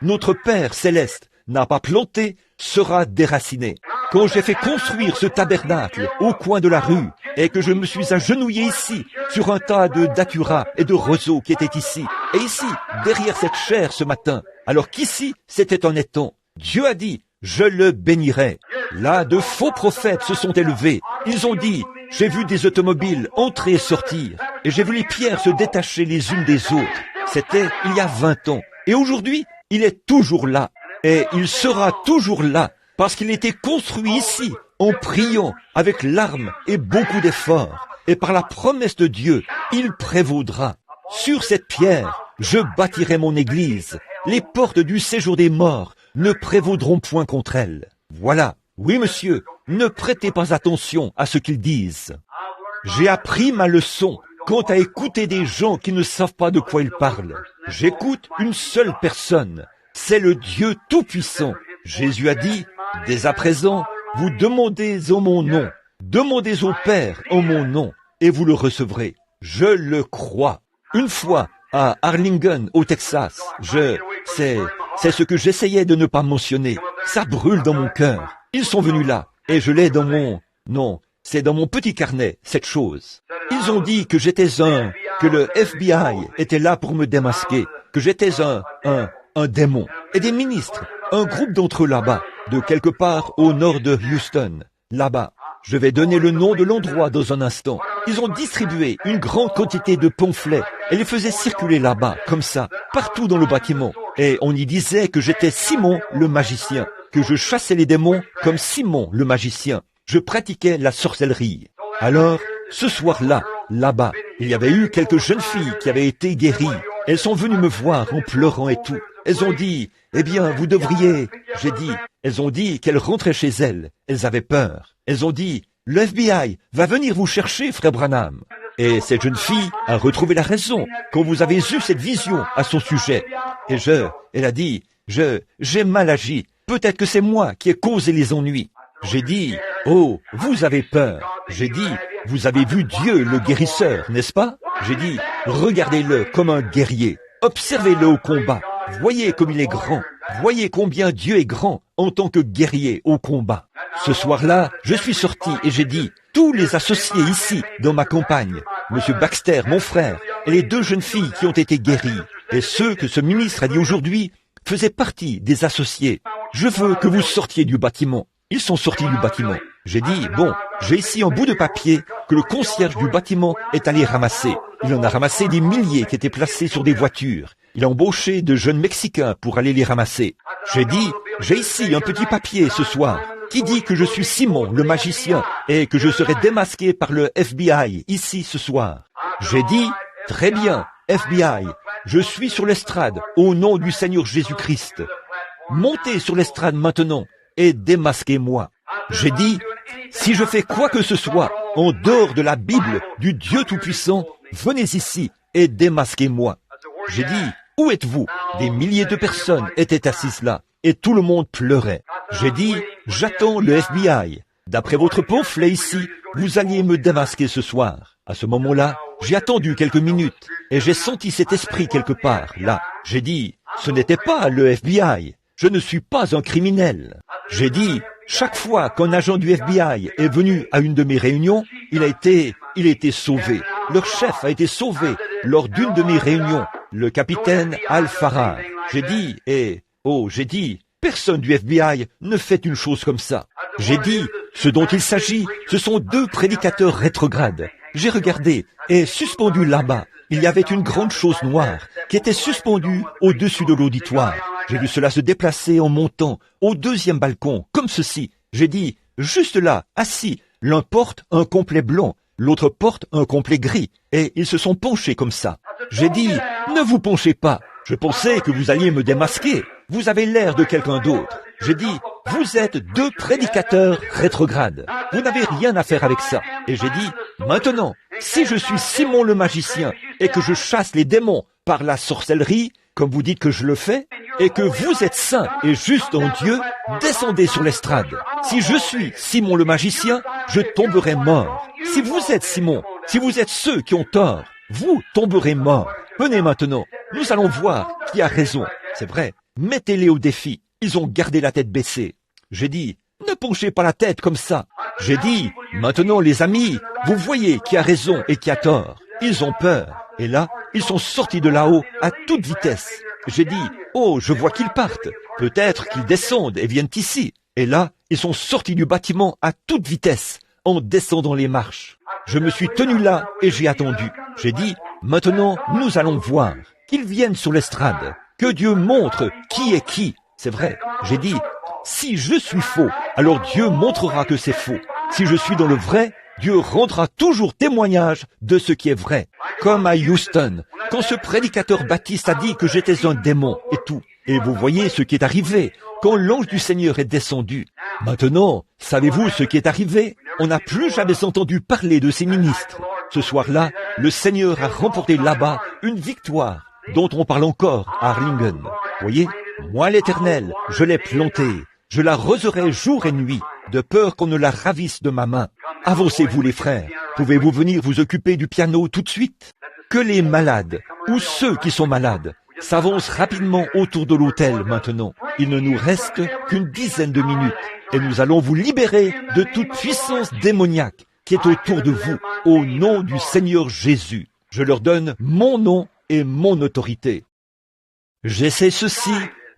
notre Père céleste n'a pas planté sera déraciné. Quand j'ai fait construire ce tabernacle au coin de la rue et que je me suis agenouillé ici sur un tas de datura et de roseaux qui étaient ici et ici derrière cette chaire ce matin, alors qu'ici c'était un étang, Dieu a dit, je le bénirai. Là, de faux prophètes se sont élevés. Ils ont dit, j'ai vu des automobiles entrer et sortir et j'ai vu les pierres se détacher les unes des autres. C'était il y a 20 ans. Et aujourd'hui, il est toujours là. Et il sera toujours là, parce qu'il était construit ici, en priant, avec larmes et beaucoup d'efforts. Et par la promesse de Dieu, il prévaudra. Sur cette pierre, je bâtirai mon église. Les portes du séjour des morts ne prévaudront point contre elle. Voilà. Oui, monsieur, ne prêtez pas attention à ce qu'ils disent. J'ai appris ma leçon quant à écouter des gens qui ne savent pas de quoi ils parlent. J'écoute une seule personne. C'est le Dieu Tout-Puissant. Jésus a dit, dès à présent, vous demandez en mon nom, demandez au Père en mon nom, et vous le recevrez. Je le crois. Une fois, à Arlington, au Texas, c'est ce que j'essayais de ne pas mentionner. Ça brûle dans mon cœur. Ils sont venus là, et je l'ai dans c'est dans mon petit carnet, cette chose. Ils ont dit que que le FBI était là pour me démasquer, que j'étais un démon. Et des ministres, un groupe d'entre eux là-bas, de quelque part au nord de Houston, là-bas. Je vais donner le nom de l'endroit dans un instant. Ils ont distribué une grande quantité de pamphlets et les faisaient circuler là-bas, comme ça, partout dans le bâtiment. Et on y disait que j'étais Simon le magicien, que je chassais les démons comme Simon le magicien. Je pratiquais la sorcellerie. Alors, ce soir-là, là-bas, il y avait eu quelques jeunes filles qui avaient été guéries. Elles sont venues me voir en pleurant et tout. Elles ont dit, eh bien, vous devriez... Elles ont dit qu'elles rentraient chez elles. Elles avaient peur. Elles ont dit, le FBI va venir vous chercher, frère Branham. Et cette jeune fille a retrouvé la raison quand vous avez eu cette vision à son sujet. Et elle a dit, j'ai mal agi. Peut-être que c'est moi qui ai causé les ennuis. J'ai dit, oh, vous avez peur. J'ai dit, vous avez vu Dieu le guérisseur, n'est-ce pas? J'ai dit, regardez-le comme un guerrier. Observez-le au combat. Voyez comme il est grand. Voyez combien Dieu est grand en tant que guerrier au combat. Ce soir-là, je suis sorti et j'ai dit, tous les associés ici, dans ma campagne, Monsieur Baxter, mon frère, et les deux jeunes filles qui ont été guéries, et ceux que ce ministre a dit aujourd'hui, faisaient partie des associés. Je veux que vous sortiez du bâtiment. Ils sont sortis du bâtiment. J'ai dit, bon, j'ai ici un bout de papier que le concierge du bâtiment est allé ramasser. Il en a ramassé des milliers qui étaient placés sur des voitures. Il a embauché de jeunes Mexicains pour aller les ramasser. J'ai dit, j'ai ici un petit papier ce soir qui dit que je suis Simon le magicien et que je serai démasqué par le FBI ici ce soir. J'ai dit, très bien, FBI, je suis sur l'estrade au nom du Seigneur Jésus-Christ. Montez sur l'estrade maintenant et démasquez-moi. J'ai dit, si je fais quoi que ce soit en dehors de la Bible du Dieu Tout-Puissant, venez ici et démasquez-moi. J'ai dit, où êtes-vous? Des milliers de personnes étaient assises là et tout le monde pleurait. J'ai dit, j'attends le FBI. D'après votre pamphlet ici, vous alliez me démasquer ce soir. À ce moment-là, j'ai attendu quelques minutes et j'ai senti cet esprit quelque part, là. J'ai dit, ce n'était pas le FBI. Je ne suis pas un criminel. J'ai dit, chaque fois qu'un agent du FBI est venu à une de mes réunions, il a été sauvé. Leur chef a été sauvé lors d'une de mes réunions, le capitaine Al-Farrar. J'ai dit, personne du FBI ne fait une chose comme ça. J'ai dit, ce dont il s'agit, ce sont deux prédicateurs rétrogrades. J'ai regardé et suspendu là-bas, il y avait une grande chose noire qui était suspendue au-dessus de l'auditoire. J'ai vu cela se déplacer en montant au deuxième balcon, comme ceci. J'ai dit, juste là, assis, l'un porte un complet blanc, l'autre porte un complet gris, et ils se sont penchés comme ça. J'ai dit, ne vous penchez pas, je pensais que vous alliez me démasquer, vous avez l'air de quelqu'un d'autre. J'ai dit, vous êtes deux prédicateurs rétrogrades, vous n'avez rien à faire avec ça. Et j'ai dit, maintenant, si je suis Simon le magicien et que je chasse les démons par la sorcellerie, comme vous dites que je le fais, et que vous êtes saint et juste en Dieu, descendez sur l'estrade. Si je suis Simon le magicien, je tomberai mort. Si vous êtes Simon, si vous êtes ceux qui ont tort, vous tomberez mort. Venez maintenant, nous allons voir qui a raison. C'est vrai, mettez-les au défi. Ils ont gardé la tête baissée. J'ai dit, ne penchez pas la tête comme ça. J'ai dit, maintenant les amis, vous voyez qui a raison et qui a tort. Ils ont peur. Et là, ils sont sortis de là-haut à toute vitesse. J'ai dit, oh, je vois qu'ils partent. Peut-être qu'ils descendent et viennent ici. Et là, ils sont sortis du bâtiment à toute vitesse, en descendant les marches. Je me suis tenu là et j'ai attendu. J'ai dit, maintenant, nous allons voir. Qu'ils viennent sur l'estrade. Que Dieu montre qui est qui. C'est vrai. J'ai dit, si je suis faux, alors Dieu montrera que c'est faux. Si je suis dans le vrai, Dieu rendra toujours témoignage de ce qui est vrai. Comme à Houston, quand ce prédicateur baptiste a dit que j'étais un démon et tout. Et vous voyez ce qui est arrivé quand l'ange du Seigneur est descendu. Maintenant, savez-vous ce qui est arrivé? On n'a plus jamais entendu parler de ces ministres. Ce soir-là, le Seigneur a remporté là-bas une victoire dont on parle encore à Arlington. Voyez, moi l'Éternel, je l'ai plantée. Je l'arroserai jour et nuit. de peur qu'on ne la ravisse de ma main. Avancez-vous les frères, pouvez-vous venir vous occuper du piano tout de suite? Que les malades, ou ceux qui sont malades, s'avancent rapidement autour de l'autel maintenant. Il ne nous reste qu'une dizaine de minutes, et nous allons vous libérer de toute puissance démoniaque qui est autour de vous, au nom du Seigneur Jésus. Je leur donne mon nom et mon autorité. J'essaie ceci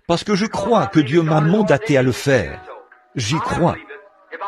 parce que je crois que Dieu m'a mandaté à le faire. J'y crois.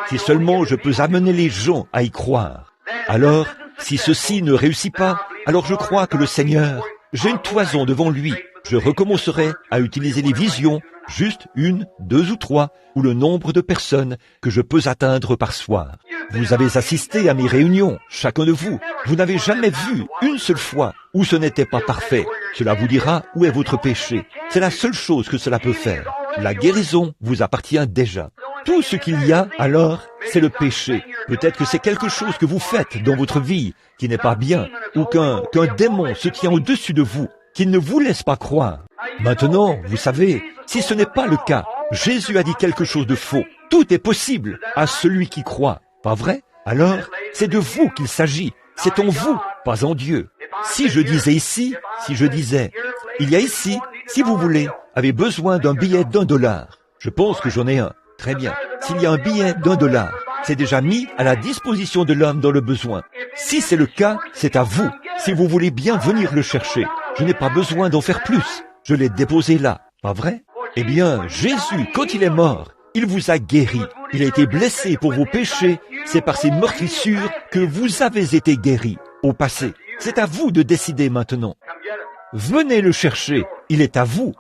Si seulement je peux amener les gens à y croire. Alors, si ceci ne réussit pas, alors je crois que le Seigneur, j'ai une toison devant lui. Je recommencerai à utiliser les visions, juste 1, 2 ou 3, ou le nombre de personnes que je peux atteindre par soir. Vous avez assisté à mes réunions, chacun de vous. Vous n'avez jamais vu une seule fois où ce n'était pas parfait. Cela vous dira où est votre péché. C'est la seule chose que cela peut faire. La guérison vous appartient déjà. Tout ce qu'il y a, alors, c'est le péché. Peut-être que c'est quelque chose que vous faites dans votre vie qui n'est pas bien, ou qu'un démon se tient au-dessus de vous, qui ne vous laisse pas croire. Maintenant, vous savez, si ce n'est pas le cas, Jésus a dit quelque chose de faux. Tout est possible à celui qui croit. Pas vrai? Alors, c'est de vous qu'il s'agit. C'est en vous, pas en Dieu. Si je disais ici, il y a ici, si vous voulez, avez besoin d'un billet d'$1. Je pense que j'en ai un. Très bien. S'il y a un billet d'$1, c'est déjà mis à la disposition de l'homme dans le besoin. Si c'est le cas, c'est à vous, si vous voulez bien venir le chercher. Je n'ai pas besoin d'en faire plus. Je l'ai déposé là, pas vrai? Eh bien, Jésus, quand il est mort, il vous a guéri. Il a été blessé pour vos péchés. C'est par ses meurtrissures que vous avez été guéris au passé. C'est à vous de décider maintenant. Venez le chercher. Il est à vous.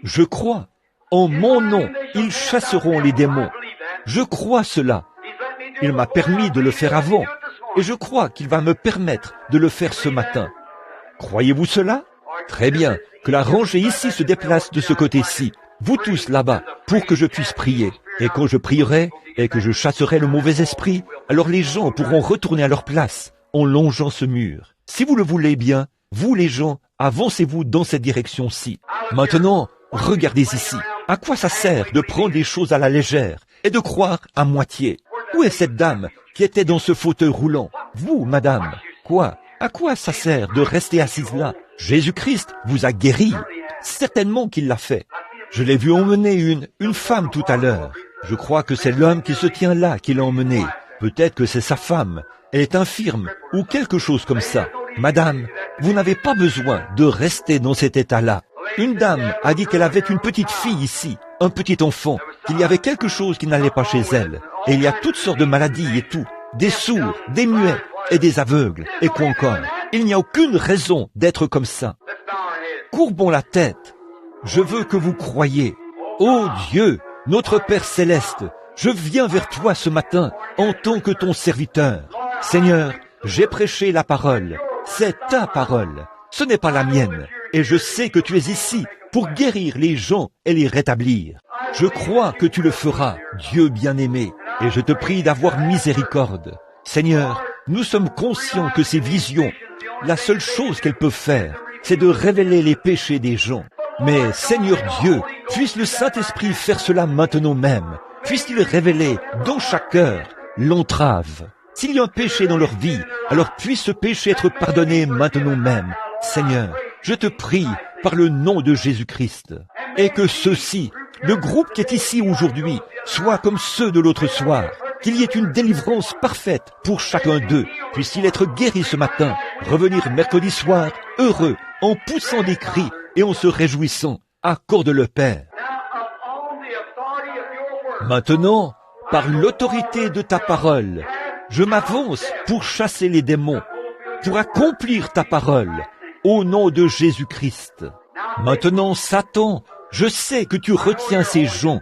Je crois. En mon nom, ils chasseront les démons. Je crois cela. Il m'a permis de le faire avant. Et je crois qu'il va me permettre de le faire ce matin. Croyez-vous cela? Très bien. Que la rangée ici se déplace de ce côté-ci. Vous tous là-bas, pour que je puisse prier. Et quand je prierai et que je chasserai le mauvais esprit, alors les gens pourront retourner à leur place en longeant ce mur. Si vous le voulez bien, vous les gens, avancez-vous dans cette direction-ci. Maintenant, regardez ici. À quoi ça sert de prendre les choses à la légère et de croire à moitié? Où est cette dame qui était dans ce fauteuil roulant? Vous, madame, quoi? À quoi ça sert de rester assise là? Jésus-Christ vous a guéri. Certainement qu'il l'a fait. Je l'ai vu emmener une femme tout à l'heure. Je crois que c'est l'homme qui se tient là qui l'a emmenée. Peut-être que c'est sa femme. Elle est infirme ou quelque chose comme ça. Madame, vous n'avez pas besoin de rester dans cet état-là. Une dame a dit qu'elle avait une petite fille ici, un petit enfant, qu'il y avait quelque chose qui n'allait pas chez elle. Et il y a toutes sortes de maladies et tout. Des sourds, des muets et des aveugles. Et quoi encore? Il n'y a aucune raison d'être comme ça. Courbons la tête. Je veux que vous croyiez. Ô Dieu, notre Père Céleste, je viens vers toi ce matin en tant que ton serviteur. Seigneur, j'ai prêché la parole. C'est ta parole. Ce n'est pas la mienne. Et je sais que tu es ici pour guérir les gens et les rétablir. Je crois que tu le feras, Dieu bien-aimé, et je te prie d'avoir miséricorde. Seigneur, nous sommes conscients que ces visions, la seule chose qu'elles peuvent faire, c'est de révéler les péchés des gens. Mais Seigneur Dieu, puisse le Saint-Esprit faire cela maintenant même. Puisse-t-il révéler dans chaque cœur l'entrave. S'il y a un péché dans leur vie, alors puisse ce péché être pardonné maintenant même. Seigneur, je te prie par le nom de Jésus-Christ. Et que ceux-ci, le groupe qui est ici aujourd'hui, soit comme ceux de l'autre soir. Qu'il y ait une délivrance parfaite pour chacun d'eux. Puisse-t-il être guéri ce matin, revenir mercredi soir, heureux, en poussant des cris et en se réjouissant. Accorde le Père. Maintenant, par l'autorité de ta parole, je m'avance pour chasser les démons, pour accomplir ta parole, au nom de Jésus-Christ. Maintenant, Satan, je sais que tu retiens ces gens.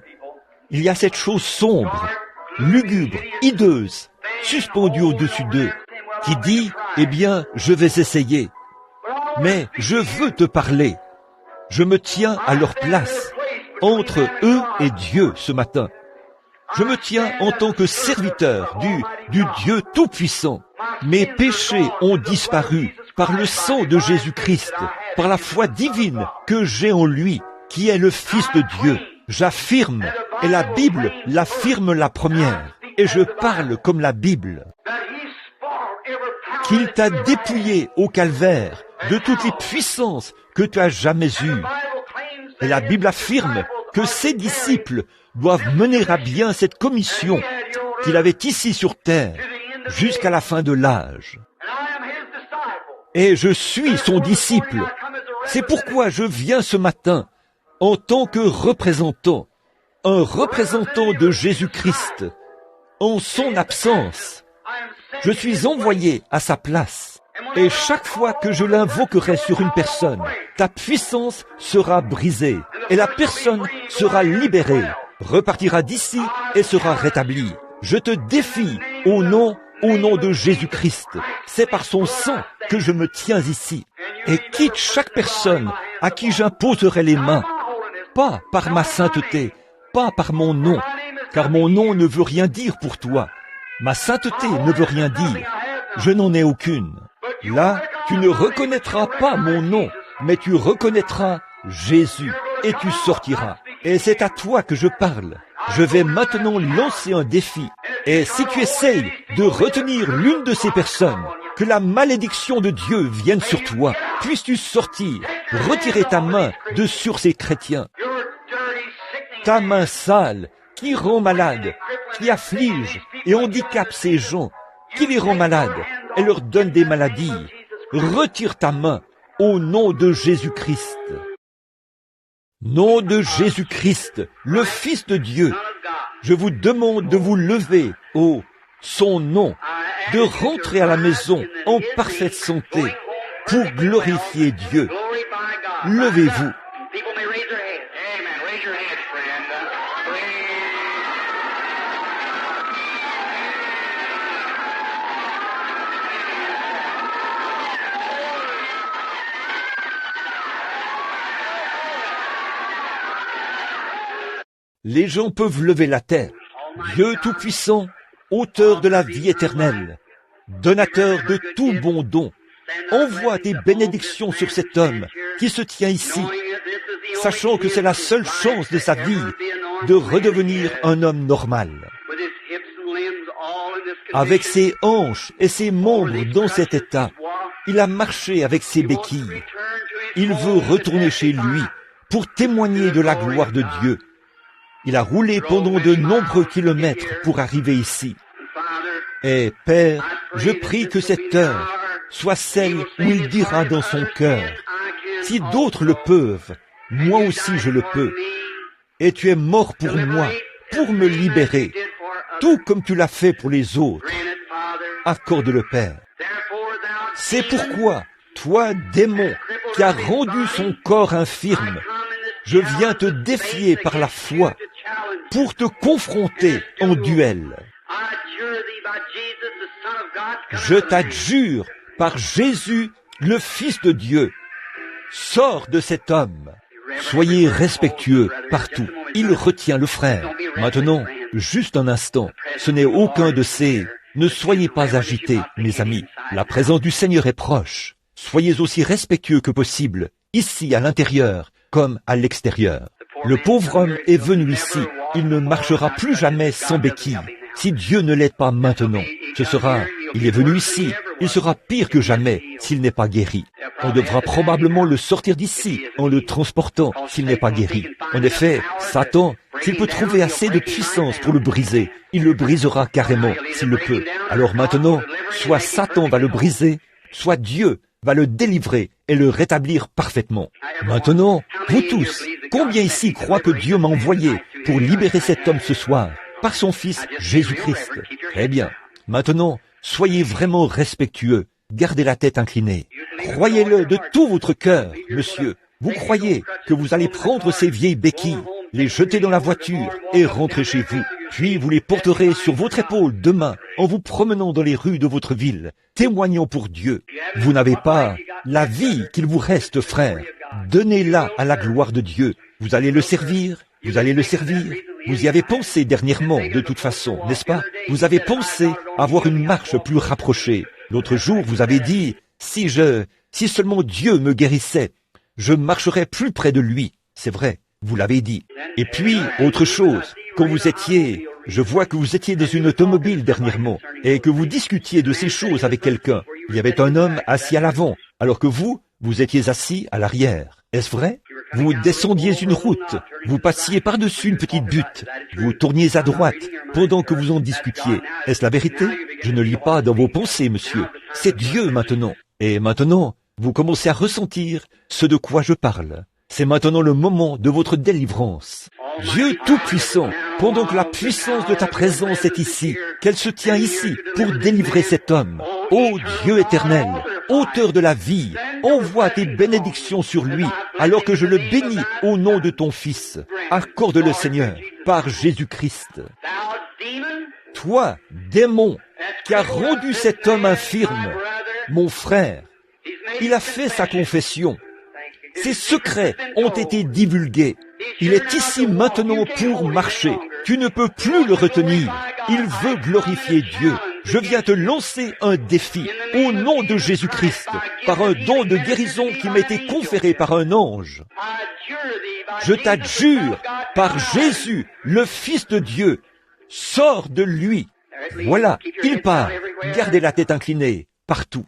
Il y a cette chose sombre, lugubre, hideuse, suspendue au-dessus d'eux, qui dit, eh bien, je vais essayer. Mais je veux te parler. Je me tiens à leur place, entre eux et Dieu ce matin. Je me tiens en tant que serviteur du Dieu Tout-Puissant. Mes péchés ont disparu par le sang de Jésus-Christ, par la foi divine que j'ai en lui, qui est le Fils de Dieu. J'affirme Et la Bible l'affirme la première. Et je parle comme la Bible. Qu'il t'a dépouillé au calvaire de toutes les puissances que tu as jamais eues. Et la Bible affirme que ses disciples doivent mener à bien cette commission qu'il avait ici sur terre jusqu'à la fin de l'âge. Et je suis son disciple. C'est pourquoi je viens ce matin en tant que représentant, un représentant de Jésus-Christ, en son absence. Je suis envoyé à sa place. Et chaque fois que je l'invoquerai sur une personne, ta puissance sera brisée et la personne sera libérée, repartira d'ici et sera rétablie. Je te défie au nom de Jésus-Christ. C'est par son sang que je me tiens ici. Et quitte chaque personne à qui j'imposerai les mains, pas par ma sainteté, pas par mon nom, car mon nom ne veut rien dire pour toi. Ma sainteté ne veut rien dire. Je n'en ai aucune. Là, tu ne reconnaîtras pas mon nom, mais tu reconnaîtras Jésus et tu sortiras. Et c'est à toi que je parle. Je vais maintenant lancer un défi. Et si tu essayes de retenir l'une de ces personnes, que la malédiction de Dieu vienne sur toi, puisses-tu sortir, retirer ta main de sur ces chrétiens. Ta main sale, qui rend malade, qui afflige et handicape ces gens, qui les rend malades et leur donne des maladies. Retire ta main au nom de Jésus-Christ. Nom de Jésus-Christ, le Fils de Dieu, je vous demande de vous lever au son nom, de rentrer à la maison en parfaite santé pour glorifier Dieu. Levez-vous. Les gens peuvent lever la tête. Dieu Tout-Puissant, auteur de la vie éternelle, donateur de tout bon don, envoie des bénédictions sur cet homme qui se tient ici, sachant que c'est la seule chance de sa vie de redevenir un homme normal. Avec ses hanches et ses membres dans cet état, il a marché avec ses béquilles. Il veut retourner chez lui pour témoigner de la gloire de Dieu. Il a roulé pendant de nombreux kilomètres pour arriver ici. Et Père, je prie que cette heure soit celle où il dira dans son cœur, si d'autres le peuvent, moi aussi je le peux. Et tu es mort pour moi, pour me libérer, tout comme tu l'as fait pour les autres. Accorde-le, Père. C'est pourquoi, toi, démon, qui as rendu son corps infirme, je viens te défier par la foi pour te confronter en duel. Je t'adjure par Jésus, le Fils de Dieu, sors de cet homme. Soyez respectueux partout. Il retient le frère. Maintenant, juste un instant, ce n'est aucun de ces... Ne soyez pas agités, mes amis. La présence du Seigneur est proche. Soyez aussi respectueux que possible, ici à l'intérieur comme à l'extérieur. Le pauvre homme est venu ici. Il ne marchera plus jamais sans béquille. Si Dieu ne l'aide pas maintenant, il est venu ici, il sera pire que jamais s'il n'est pas guéri. On devra probablement le sortir d'ici en le transportant s'il n'est pas guéri. En effet, Satan, s'il peut trouver assez de puissance pour le briser, il le brisera carrément s'il le peut. Alors maintenant, soit Satan va le briser, soit Dieu va le délivrer et le rétablir parfaitement. Maintenant, vous tous, combien ici croient que Dieu m'a envoyé pour libérer cet homme ce soir par son Fils Jésus-Christ? Très bien. Maintenant, soyez vraiment respectueux. Gardez la tête inclinée. Croyez-le de tout votre cœur, monsieur. Vous croyez que vous allez prendre ces vieilles béquilles, les jeter dans la voiture et rentrer chez vous. Puis vous les porterez sur votre épaule demain en vous promenant dans les rues de votre ville, témoignant pour Dieu. Vous n'avez pas la vie qu'il vous reste, frère. Donnez-la à la gloire de Dieu. Vous allez le servir. Vous allez le servir. Vous y avez pensé dernièrement, de toute façon, n'est-ce pas? Vous avez pensé avoir une marche plus rapprochée. L'autre jour, vous avez dit, si seulement Dieu me guérissait, je marcherais plus près de lui. C'est vrai, vous l'avez dit. Et puis, autre chose, quand vous étiez, je vois que vous étiez dans une automobile dernièrement, et que vous discutiez de ces choses avec quelqu'un. Il y avait un homme assis à l'avant, alors que vous étiez assis à l'arrière. Est-ce vrai? Vous descendiez une route, vous passiez par-dessus une petite butte, vous tourniez à droite pendant que vous en discutiez. Est-ce la vérité? Je ne lis pas dans vos pensées, monsieur. C'est Dieu maintenant. Et maintenant, vous commencez à ressentir ce de quoi je parle. C'est maintenant le moment de votre délivrance. Dieu Tout-Puissant, pendant que la puissance de ta présence est ici, qu'elle se tient ici pour délivrer cet homme. Ô Dieu éternel, auteur de la vie, envoie tes bénédictions sur lui, alors que je le bénis au nom de ton Fils. Accorde-le, Seigneur, par Jésus-Christ. Toi, démon, qui as rendu cet homme infirme, mon frère, il a fait sa confession. Ses secrets ont été divulgués. Il est ici maintenant pour marcher. Tu ne peux plus le retenir. Il veut glorifier Dieu. Je viens te lancer un défi au nom de Jésus-Christ, par un don de guérison qui m'a été conféré par un ange. Je t'adjure, par Jésus, le Fils de Dieu, sors de lui. Voilà, il part. Gardez la tête inclinée, partout.